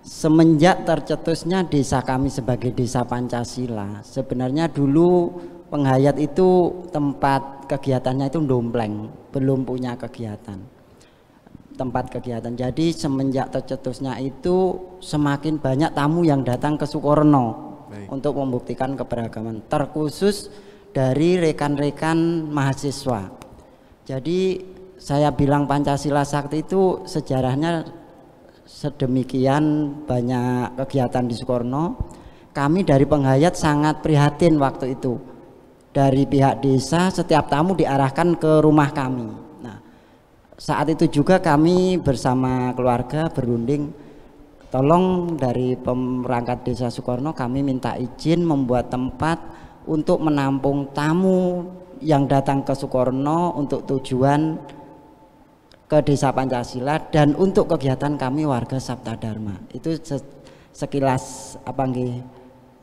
semenjak tercetusnya desa kami sebagai desa Pancasila, sebenarnya dulu penghayat itu tempat kegiatannya itu ndompleng, belum punya tempat kegiatan. Jadi semenjak tercetusnya itu semakin banyak tamu yang datang ke Sukorno untuk membuktikan keberagaman, terkhusus dari rekan-rekan mahasiswa. Jadi saya bilang Pancasila sakti itu sejarahnya sedemikian banyak kegiatan di Sukorno. Kami dari penghayat sangat prihatin waktu itu. Dari pihak desa setiap tamu diarahkan ke rumah kami. Saat itu juga kami bersama keluarga berunding, tolong dari perangkat desa Sukorno kami minta izin membuat tempat untuk menampung tamu yang datang ke Sukorno untuk tujuan ke desa Pancasila dan untuk kegiatan kami warga Sabta Dharma. Itu sekilas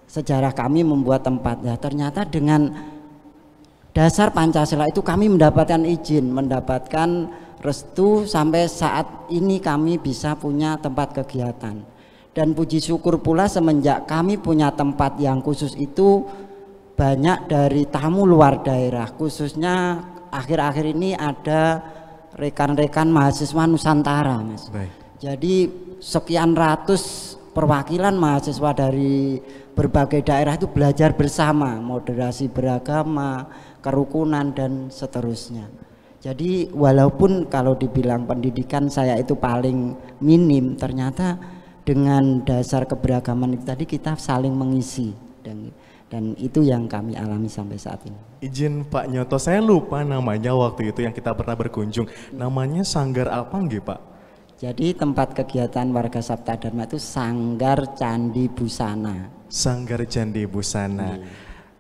sejarah kami membuat tempat. Ya, ternyata dengan dasar Pancasila itu kami mendapatkan izin, mendapatkan restu sampai saat ini kami bisa punya tempat kegiatan. Dan puji syukur pula semenjak kami punya tempat yang khusus itu banyak dari tamu luar daerah, khususnya akhir-akhir ini ada rekan-rekan mahasiswa Nusantara, Mas. Jadi sekian ratus perwakilan mahasiswa dari berbagai daerah itu belajar bersama, moderasi beragama, kerukunan dan seterusnya. Jadi walaupun kalau dibilang pendidikan saya itu paling minim, ternyata dengan dasar keberagaman itu tadi kita saling mengisi dan itu yang kami alami sampai saat ini. Izin Pak Nyoto, saya lupa namanya waktu itu yang kita pernah berkunjung. Namanya Sanggar apa nggih Pak? Jadi tempat kegiatan warga Sabta Dharma itu Sanggar Candi Busana. Sanggar Candi Busana.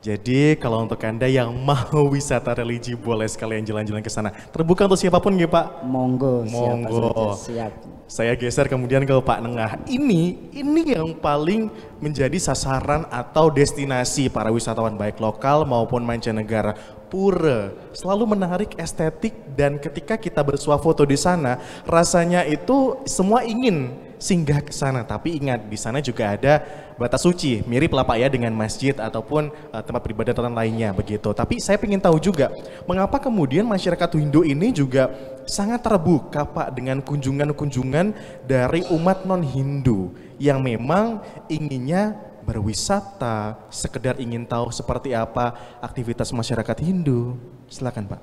Jadi kalau untuk Anda yang mau wisata religi boleh sekalian jalan-jalan ke sana. Terbuka untuk siapapun nggih Pak? Monggo, siapa Monggo. saja siap. Saya geser kemudian ke Pak Nengah. Ini yang paling menjadi sasaran atau destinasi para wisatawan baik lokal maupun mancanegara. Pura selalu menarik estetik dan ketika kita bersuah foto di sana, rasanya itu semua ingin singgah ke sana. Tapi ingat di sana juga ada batas suci, mirip lah Pak ya dengan masjid ataupun tempat peribadatan lainnya begitu. Tapi saya ingin tahu juga mengapa kemudian masyarakat Hindu ini juga sangat terbuka Pak dengan kunjungan-kunjungan dari umat non-Hindu yang memang inginnya berwisata, sekedar ingin tahu seperti apa aktivitas masyarakat Hindu. Silakan Pak.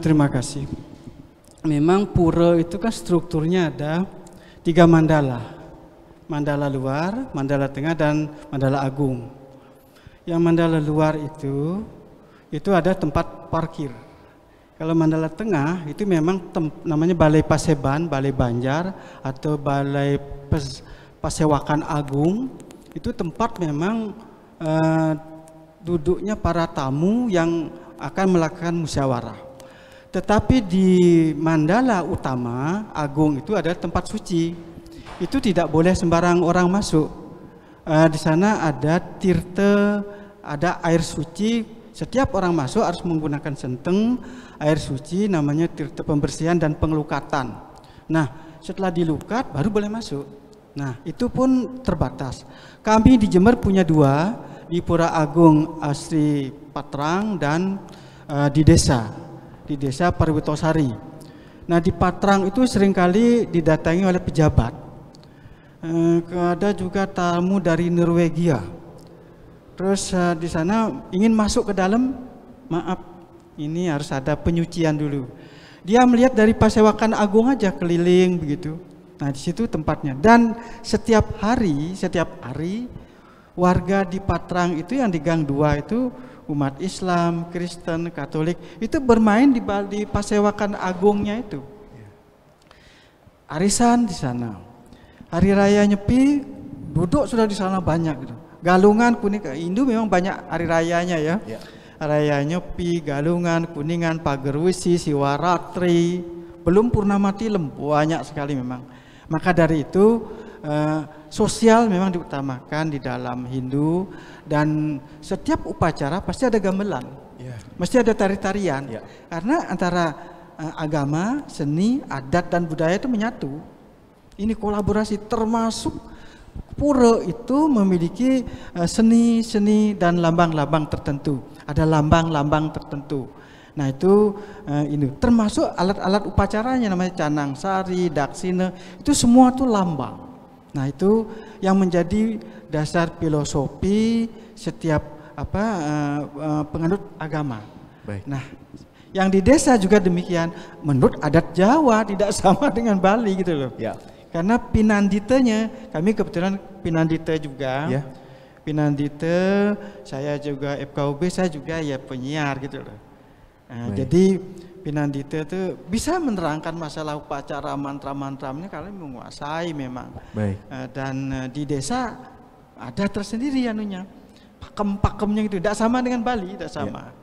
Terima kasih. Memang pura itu kan strukturnya ada 3 mandala. Mandala luar, mandala tengah dan mandala agung. Yang mandala luar itu ada tempat parkir. Kalau mandala tengah itu memang namanya Balai Paseban, Balai Banjar atau Balai Pasewakan Agung. Itu tempat memang duduknya para tamu yang akan melakukan musyawarah. Tetapi di mandala utama agung itu ada tempat suci. Itu tidak boleh sembarang orang masuk. Di sana ada tirta, ada air suci. Setiap orang masuk harus menggunakan senteng air suci, namanya tirta pembersihan dan pengelukatan. Nah, setelah dilukat baru boleh masuk. Nah, itu pun terbatas. Kami di Jember punya 2, di Pura Agung Asri Patrang dan di desa Parwitosari. Nah, di Patrang itu seringkali didatangi oleh pejabat. Ada juga tamu dari Norwegia. Terus di sana ingin masuk ke dalam, maaf, ini harus ada penyucian dulu. Dia melihat dari Pasewakan Agung aja keliling begitu. Nah, di situ tempatnya. Dan setiap hari warga di Patrang itu yang di Gang 2 itu umat Islam, Kristen, Katolik itu bermain di Pasewakan Agungnya itu. Arisan di sana. Hari raya Nyepi duduk sudah di sana banyak gitu. Galungan, Kuningan, Hindu memang banyak hari rayanya ya. Raya Nyepi, Galungan, Kuningan, Pagerwesi, Siwaratri, belum Purnama Tilem, banyak sekali memang. Maka dari itu sosial memang diutamakan di dalam Hindu dan setiap upacara pasti ada gamelan, mesti ada tari-tarian, karena antara agama, seni, adat dan budaya itu menyatu. Ini kolaborasi, termasuk pura itu memiliki seni-seni dan lambang-lambang tertentu, ada lambang-lambang tertentu. Nah itu ini termasuk alat-alat upacaranya namanya canang sari, daksina, itu semua tuh lambang. Nah itu yang menjadi dasar filosofi setiap penganut agama. Baik. Nah yang di desa juga demikian, menurut adat Jawa tidak sama dengan Bali gitu loh. Ya. Karena pinanditanya, kami kebetulan pinandita juga. Ya. Pinandita, saya juga FKUB, saya juga ya penyiar gitu loh. Jadi Pinandita itu bisa menerangkan masalah upacara mantra-mantramnya kalian menguasai memang. Baik. Dan di desa ada tersendiri anunya, pakem-pakemnya itu tidak sama dengan Bali, tidak sama.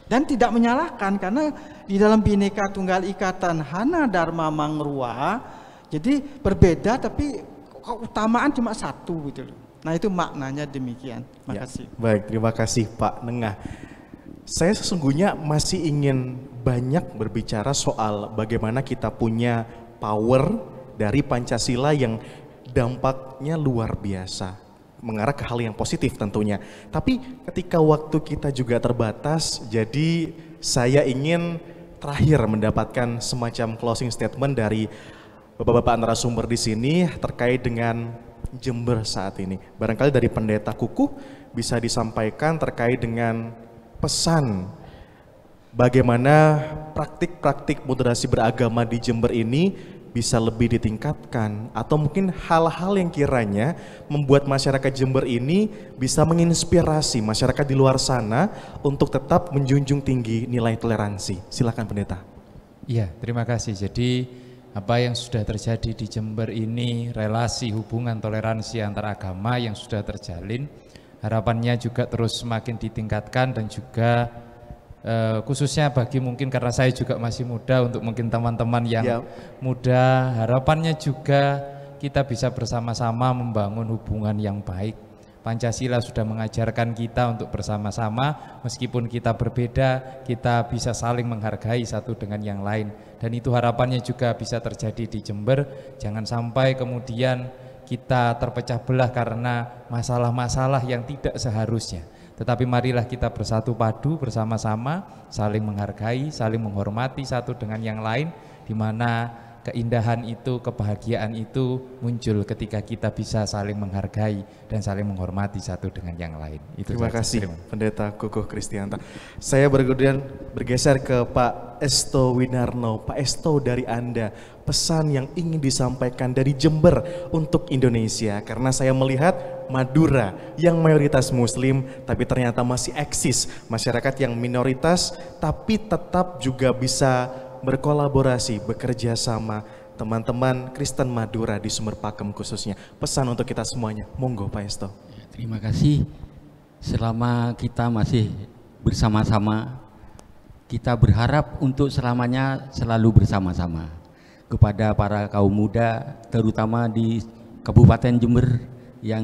Dan tidak menyalahkan karena di dalam Bhinneka Tunggal Ika Tanhana Dharma Mangrua, jadi berbeda tapi keutamaan cuma satu gitu loh. Nah itu maknanya demikian. Terima kasih. Baik, terima kasih Pak Nengah. Saya sesungguhnya masih ingin banyak berbicara soal bagaimana kita punya power dari Pancasila yang dampaknya luar biasa, mengarah ke hal yang positif tentunya. Tapi ketika waktu kita juga terbatas, jadi saya ingin terakhir mendapatkan semacam closing statement dari Bapak-bapak narasumber di sini terkait dengan Jember saat ini. Barangkali dari Pendeta Kukuh bisa disampaikan terkait dengan pesan bagaimana praktik-praktik moderasi beragama di Jember ini bisa lebih ditingkatkan, atau mungkin hal-hal yang kiranya membuat masyarakat Jember ini bisa menginspirasi masyarakat di luar sana untuk tetap menjunjung tinggi nilai toleransi. Silakan Pendeta. Iya, terima kasih. Jadi apa yang sudah terjadi di Jember ini, relasi hubungan toleransi antar agama yang sudah terjalin, harapannya juga terus semakin ditingkatkan, dan juga khususnya bagi mungkin karena saya juga masih muda, untuk mungkin teman-teman yang muda, harapannya juga kita bisa bersama-sama membangun hubungan yang baik. Pancasila sudah mengajarkan kita untuk bersama-sama, meskipun kita berbeda, kita bisa saling menghargai satu dengan yang lain. Dan itu harapannya juga bisa terjadi di Jember. Jangan sampai kemudian kita terpecah belah karena masalah-masalah yang tidak seharusnya. Tetapi marilah kita bersatu padu bersama-sama, saling menghargai, saling menghormati satu dengan yang lain, di mana keindahan itu, kebahagiaan itu muncul ketika kita bisa saling menghargai dan saling menghormati satu dengan yang lain. Itu Terima kasih Pendeta Kukuh Kristianta. Saya kemudian bergeser ke Pak Esto Winarno. Pak Esto, dari Anda, pesan yang ingin disampaikan dari Jember untuk Indonesia, karena saya melihat Madura yang mayoritas Muslim tapi ternyata masih eksis masyarakat yang minoritas, tapi tetap juga bisa berkolaborasi, bekerja sama teman-teman Kristen Madura di Sumber Pakem khususnya. Pesan untuk kita semuanya, monggo Pak Esto. Ya, terima kasih. Selama kita masih bersama-sama, kita berharap untuk selamanya selalu bersama-sama. Kepada para kaum muda, terutama di Kabupaten Jember yang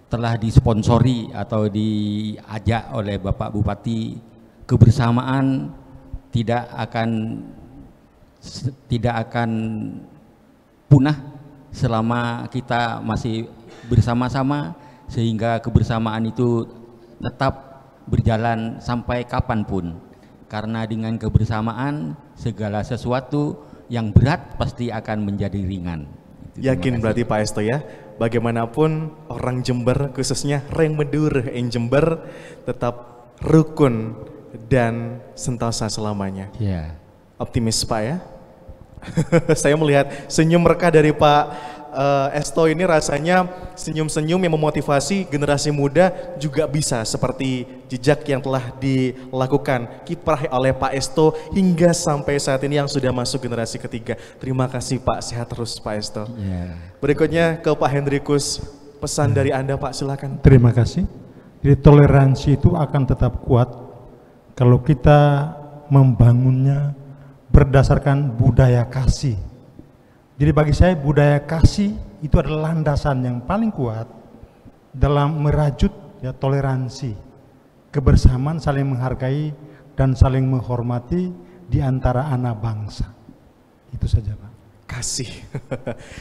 telah disponsori atau diajak oleh Bapak Bupati, kebersamaan tidak akan punah selama kita masih bersama-sama, sehingga kebersamaan itu tetap berjalan sampai kapanpun, karena dengan kebersamaan segala sesuatu yang berat pasti akan menjadi ringan. Yakin berarti Pak Esto ya, bagaimanapun orang Jember khususnya Reng Medur in Jember tetap rukun dan sentosa selamanya. Ya. Optimis Pak ya. Saya melihat senyum mereka dari Pak Esto ini, rasanya senyum-senyum yang memotivasi generasi muda juga bisa seperti jejak yang telah dilakukan kiprah oleh Pak Esto hingga sampai saat ini yang sudah masuk generasi ketiga. Terima kasih Pak, sehat terus Pak Esto. Ya. Berikutnya ke Pak Hendrikus, pesan dari Anda Pak, silakan. Terima kasih. Jadi toleransi itu akan tetap kuat kalau kita membangunnya berdasarkan budaya kasih. Jadi bagi saya budaya kasih itu adalah landasan yang paling kuat dalam merajut ya toleransi, kebersamaan, saling menghargai dan saling menghormati di antara anak bangsa. Itu saja Pak. Kasih.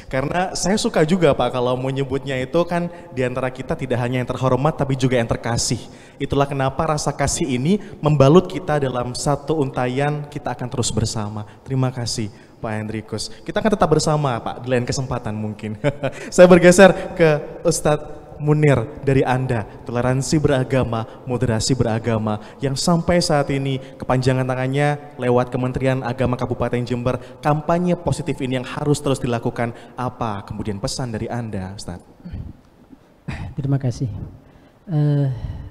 Karena saya suka juga Pak kalau menyebutnya itu kan di antara kita tidak hanya yang terhormat tapi juga yang terkasih. Itulah kenapa rasa kasih ini membalut kita dalam satu untayan, kita akan terus bersama. Terima kasih Pak Hendrikus. Kita akan tetap bersama Pak di lain kesempatan mungkin. Saya bergeser ke Ustadz Munir, dari Anda, toleransi beragama, moderasi beragama yang sampai saat ini kepanjangan tangannya lewat Kementerian Agama Kabupaten Jember, kampanye positif ini yang harus terus dilakukan. Apa kemudian pesan dari Anda, Ustadz? Terima kasih.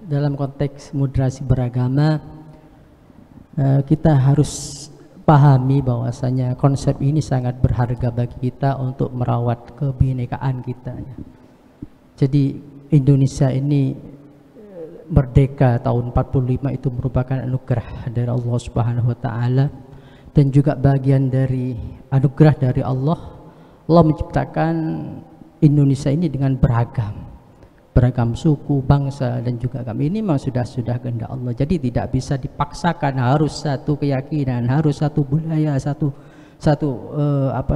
Dalam konteks moderasi beragama, kita harus pahami bahwasanya konsep ini sangat berharga bagi kita untuk merawat kebinekaan kita. Jadi Indonesia ini merdeka tahun 45 itu merupakan anugerah dari Allah Subhanahu wa taala, dan juga bagian dari anugerah dari Allah. Allah menciptakan Indonesia ini dengan beragam suku, bangsa, dan juga kami ini memang sudah kehendak Allah. Jadi tidak bisa dipaksakan harus satu keyakinan, harus satu budaya, satu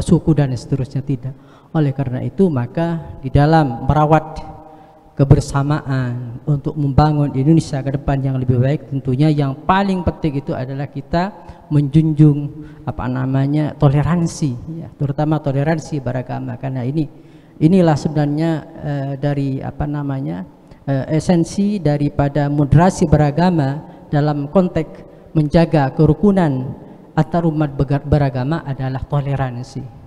suku dan seterusnya, tidak. Oleh karena itu maka di dalam merawat kebersamaan untuk membangun Indonesia ke depan yang lebih baik, tentunya yang paling penting itu adalah kita menjunjung toleransi, ya, terutama toleransi beragama. Karena inilah sebenarnya dari esensi daripada moderasi beragama dalam konteks menjaga kerukunan antar umat beragama adalah toleransi.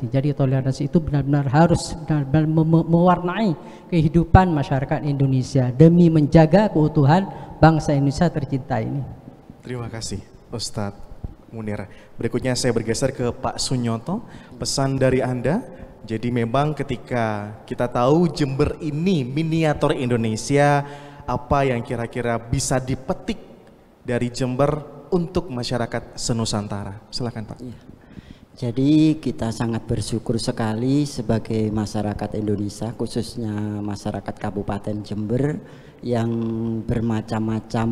Jadi toleransi itu benar-benar harus benar-benar mewarnai kehidupan masyarakat Indonesia demi menjaga keutuhan bangsa Indonesia tercinta ini. Terima kasih Ustadz Munir. Berikutnya saya bergeser ke Pak Sunyoto. Pesan dari Anda. Jadi memang ketika kita tahu Jember ini miniatur Indonesia, apa yang kira-kira bisa dipetik dari Jember untuk masyarakat senusantara? Silakan Pak. Ya. Jadi kita sangat bersyukur sekali sebagai masyarakat Indonesia, khususnya masyarakat Kabupaten Jember yang bermacam-macam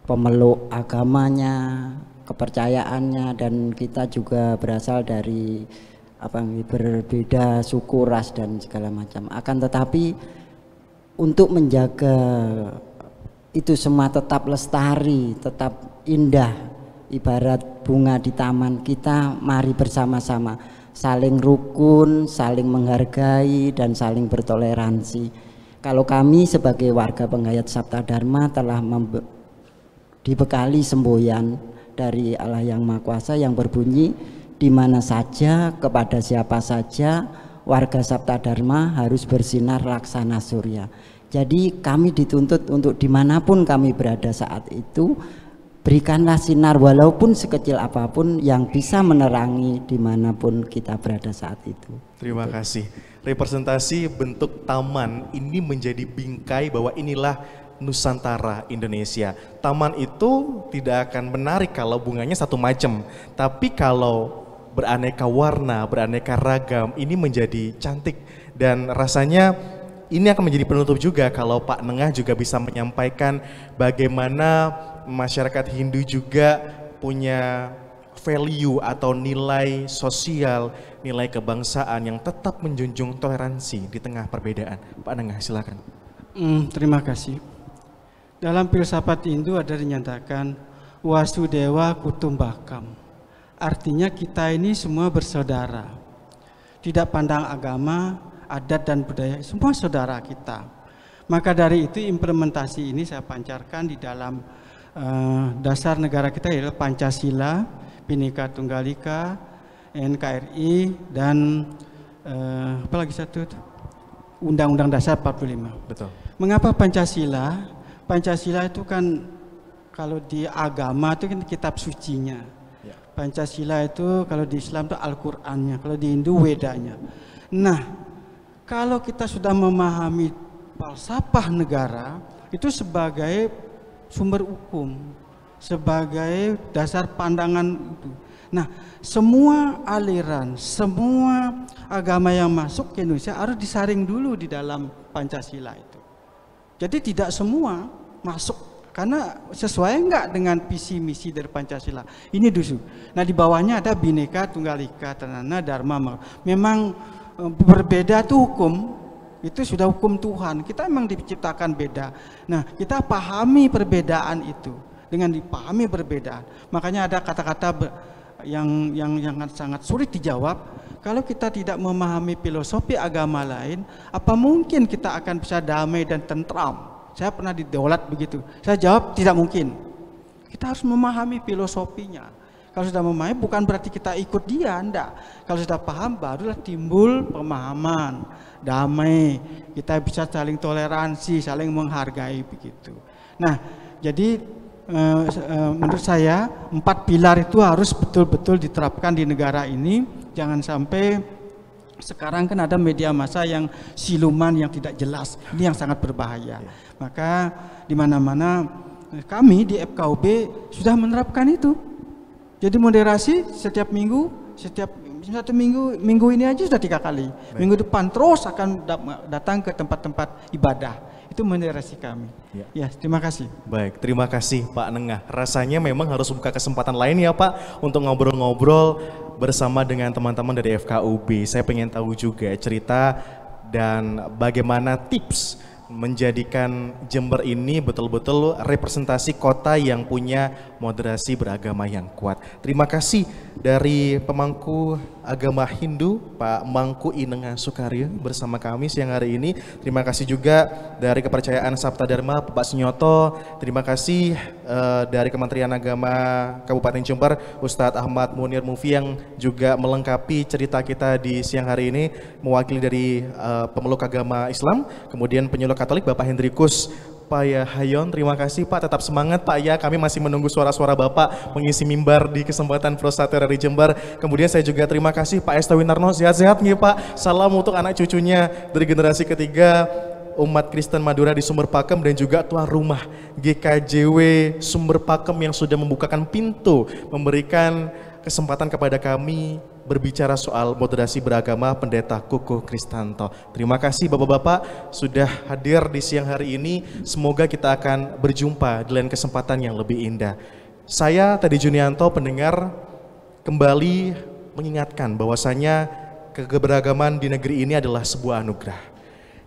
pemeluk agamanya, kepercayaannya, dan kita juga berasal dari berbeda suku, ras dan segala macam. Akan tetapi untuk menjaga itu semua tetap lestari, tetap indah, ibarat bunga di taman, kita mari bersama-sama saling rukun, saling menghargai dan saling bertoleransi. Kalau kami sebagai warga penghayat Sabta Dharma telah dibekali semboyan dari Allah Yang Maha Kuasa yang berbunyi, di mana saja kepada siapa saja warga Sabta Dharma harus bersinar laksana surya. Jadi kami dituntut untuk dimanapun kami berada saat itu, berikanlah sinar walaupun sekecil apapun yang bisa menerangi dimanapun kita berada saat itu. Terima kasih. Representasi bentuk taman ini menjadi bingkai bahwa inilah Nusantara Indonesia. Taman itu tidak akan menarik kalau bunganya satu macam, tapi kalau beraneka warna, beraneka ragam, ini menjadi cantik. Dan rasanya ini akan menjadi penutup juga kalau Pak Nengah juga bisa menyampaikan bagaimana masyarakat Hindu juga punya value atau nilai sosial, nilai kebangsaan yang tetap menjunjung toleransi di tengah perbedaan. Pak Nengah, silakan. Terima kasih. Dalam filsafat Hindu ada dinyatakan Wasudewa Kutumbakam. Artinya kita ini semua bersaudara. Tidak pandang agama, adat dan budaya, semua saudara kita. Maka dari itu implementasi ini saya pancarkan di dalam dasar negara kita, yaitu Pancasila, Bhinneka Tunggal Ika, NKRI, dan apalagi satu, Undang-Undang Dasar 45. Betul. Mengapa Pancasila? Pancasila itu kan kalau di agama itu kan kitab sucinya. Ya. Pancasila itu kalau di Islam itu Al-Qur'annya, kalau di Hindu Wedanya. Nah, kalau kita sudah memahami falsafah negara itu sebagai sumber hukum, sebagai dasar pandangan itu. Nah, semua aliran, semua agama yang masuk ke Indonesia harus disaring dulu di dalam Pancasila itu. Jadi tidak semua masuk karena sesuai enggak dengan visi misi dari Pancasila. Ini dulu. Nah, di bawahnya ada Bhinneka Tunggal Ika Tanana Dharma. Memang berbeda tuh hukum. Itu sudah hukum Tuhan. Kita memang diciptakan beda. Nah, kita pahami perbedaan itu. Dengan dipahami perbedaan, makanya ada kata-kata yang sangat sulit dijawab. Kalau kita tidak memahami filosofi agama lain, apa mungkin kita akan bisa damai dan tentram? Saya pernah didaulat begitu. Saya jawab tidak mungkin. Kita harus memahami filosofinya. Kalau sudah memahami bukan berarti kita ikut dia, enggak. Kalau sudah paham barulah timbul pemahaman, damai, kita bisa saling toleransi, saling menghargai begitu. Nah, jadi menurut saya 4 pilar itu harus betul-betul diterapkan di negara ini. Jangan sampai sekarang kan ada media massa yang siluman yang tidak jelas. Ini yang sangat berbahaya. Maka di mana-mana kami di FKUB sudah menerapkan itu. Jadi moderasi setiap minggu, setiap satu minggu ini aja sudah 3 kali. Baik. Minggu depan terus akan datang ke tempat-tempat ibadah. Itu moderasi kami. Ya, terima kasih. Baik, terima kasih Pak Nengah. Rasanya memang harus buka kesempatan lain ya Pak untuk ngobrol-ngobrol bersama dengan teman-teman dari FKUB. Saya pengen tahu juga cerita dan bagaimana tips menjadikan Jember ini betul-betul representasi kota yang punya moderasi beragama yang kuat. Terima kasih dari pemangku agama Hindu, Pak Mangku Inenga Sukaryo bersama kami siang hari ini. Terima kasih juga dari Kepercayaan Sabta Dharma, Pak Sinyoto. Terima kasih dari Kementerian Agama Kabupaten Jember, Ustadz Ahmad Munir Mufi yang juga melengkapi cerita kita di siang hari ini, mewakili dari pemeluk agama Islam, kemudian penyuluh Katolik Bapak Hendrikus Paya Hayon. Terima kasih Pak, tetap semangat Pak ya, kami masih menunggu suara-suara Bapak mengisi mimbar di kesempatan Prostater dari Jember. Kemudian saya juga terima kasih Pak Esta Winarno, sehat-sehat nih Pak, salam untuk anak cucunya dari generasi ketiga umat Kristen Madura di Sumber Pakem dan juga tuan rumah GKJW Sumber Pakem yang sudah membukakan pintu, memberikan kesempatan kepada kami berbicara soal moderasi beragama, Pendeta Kukuh Kristanto. Terima kasih Bapak-Bapak sudah hadir di siang hari ini. Semoga kita akan berjumpa di lain kesempatan yang lebih indah. Saya Teddy Junianto, pendengar, kembali mengingatkan bahwasanya keberagaman di negeri ini adalah sebuah anugerah.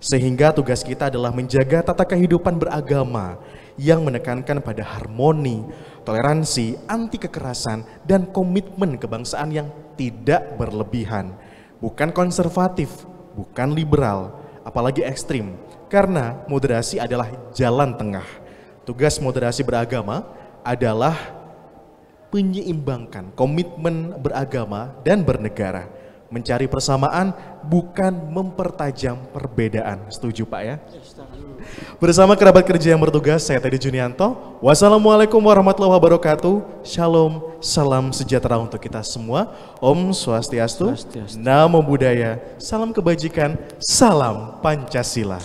Sehingga tugas kita adalah menjaga tata kehidupan beragama yang menekankan pada harmoni, toleransi, anti kekerasan, dan komitmen kebangsaan yang tidak berlebihan. Bukan konservatif, bukan liberal, apalagi ekstrim. Karena moderasi adalah jalan tengah. Tugas moderasi beragama adalah menyeimbangkan komitmen beragama dan bernegara. Mencari persamaan bukan mempertajam perbedaan. Setuju Pak ya? Bersama kerabat kerja yang bertugas, saya Teddy Junianto. Wassalamualaikum warahmatullahi wabarakatuh. Shalom, salam sejahtera untuk kita semua. Om Swastiastu, Namo Buddhaya, salam kebajikan, salam Pancasila.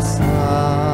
dosa.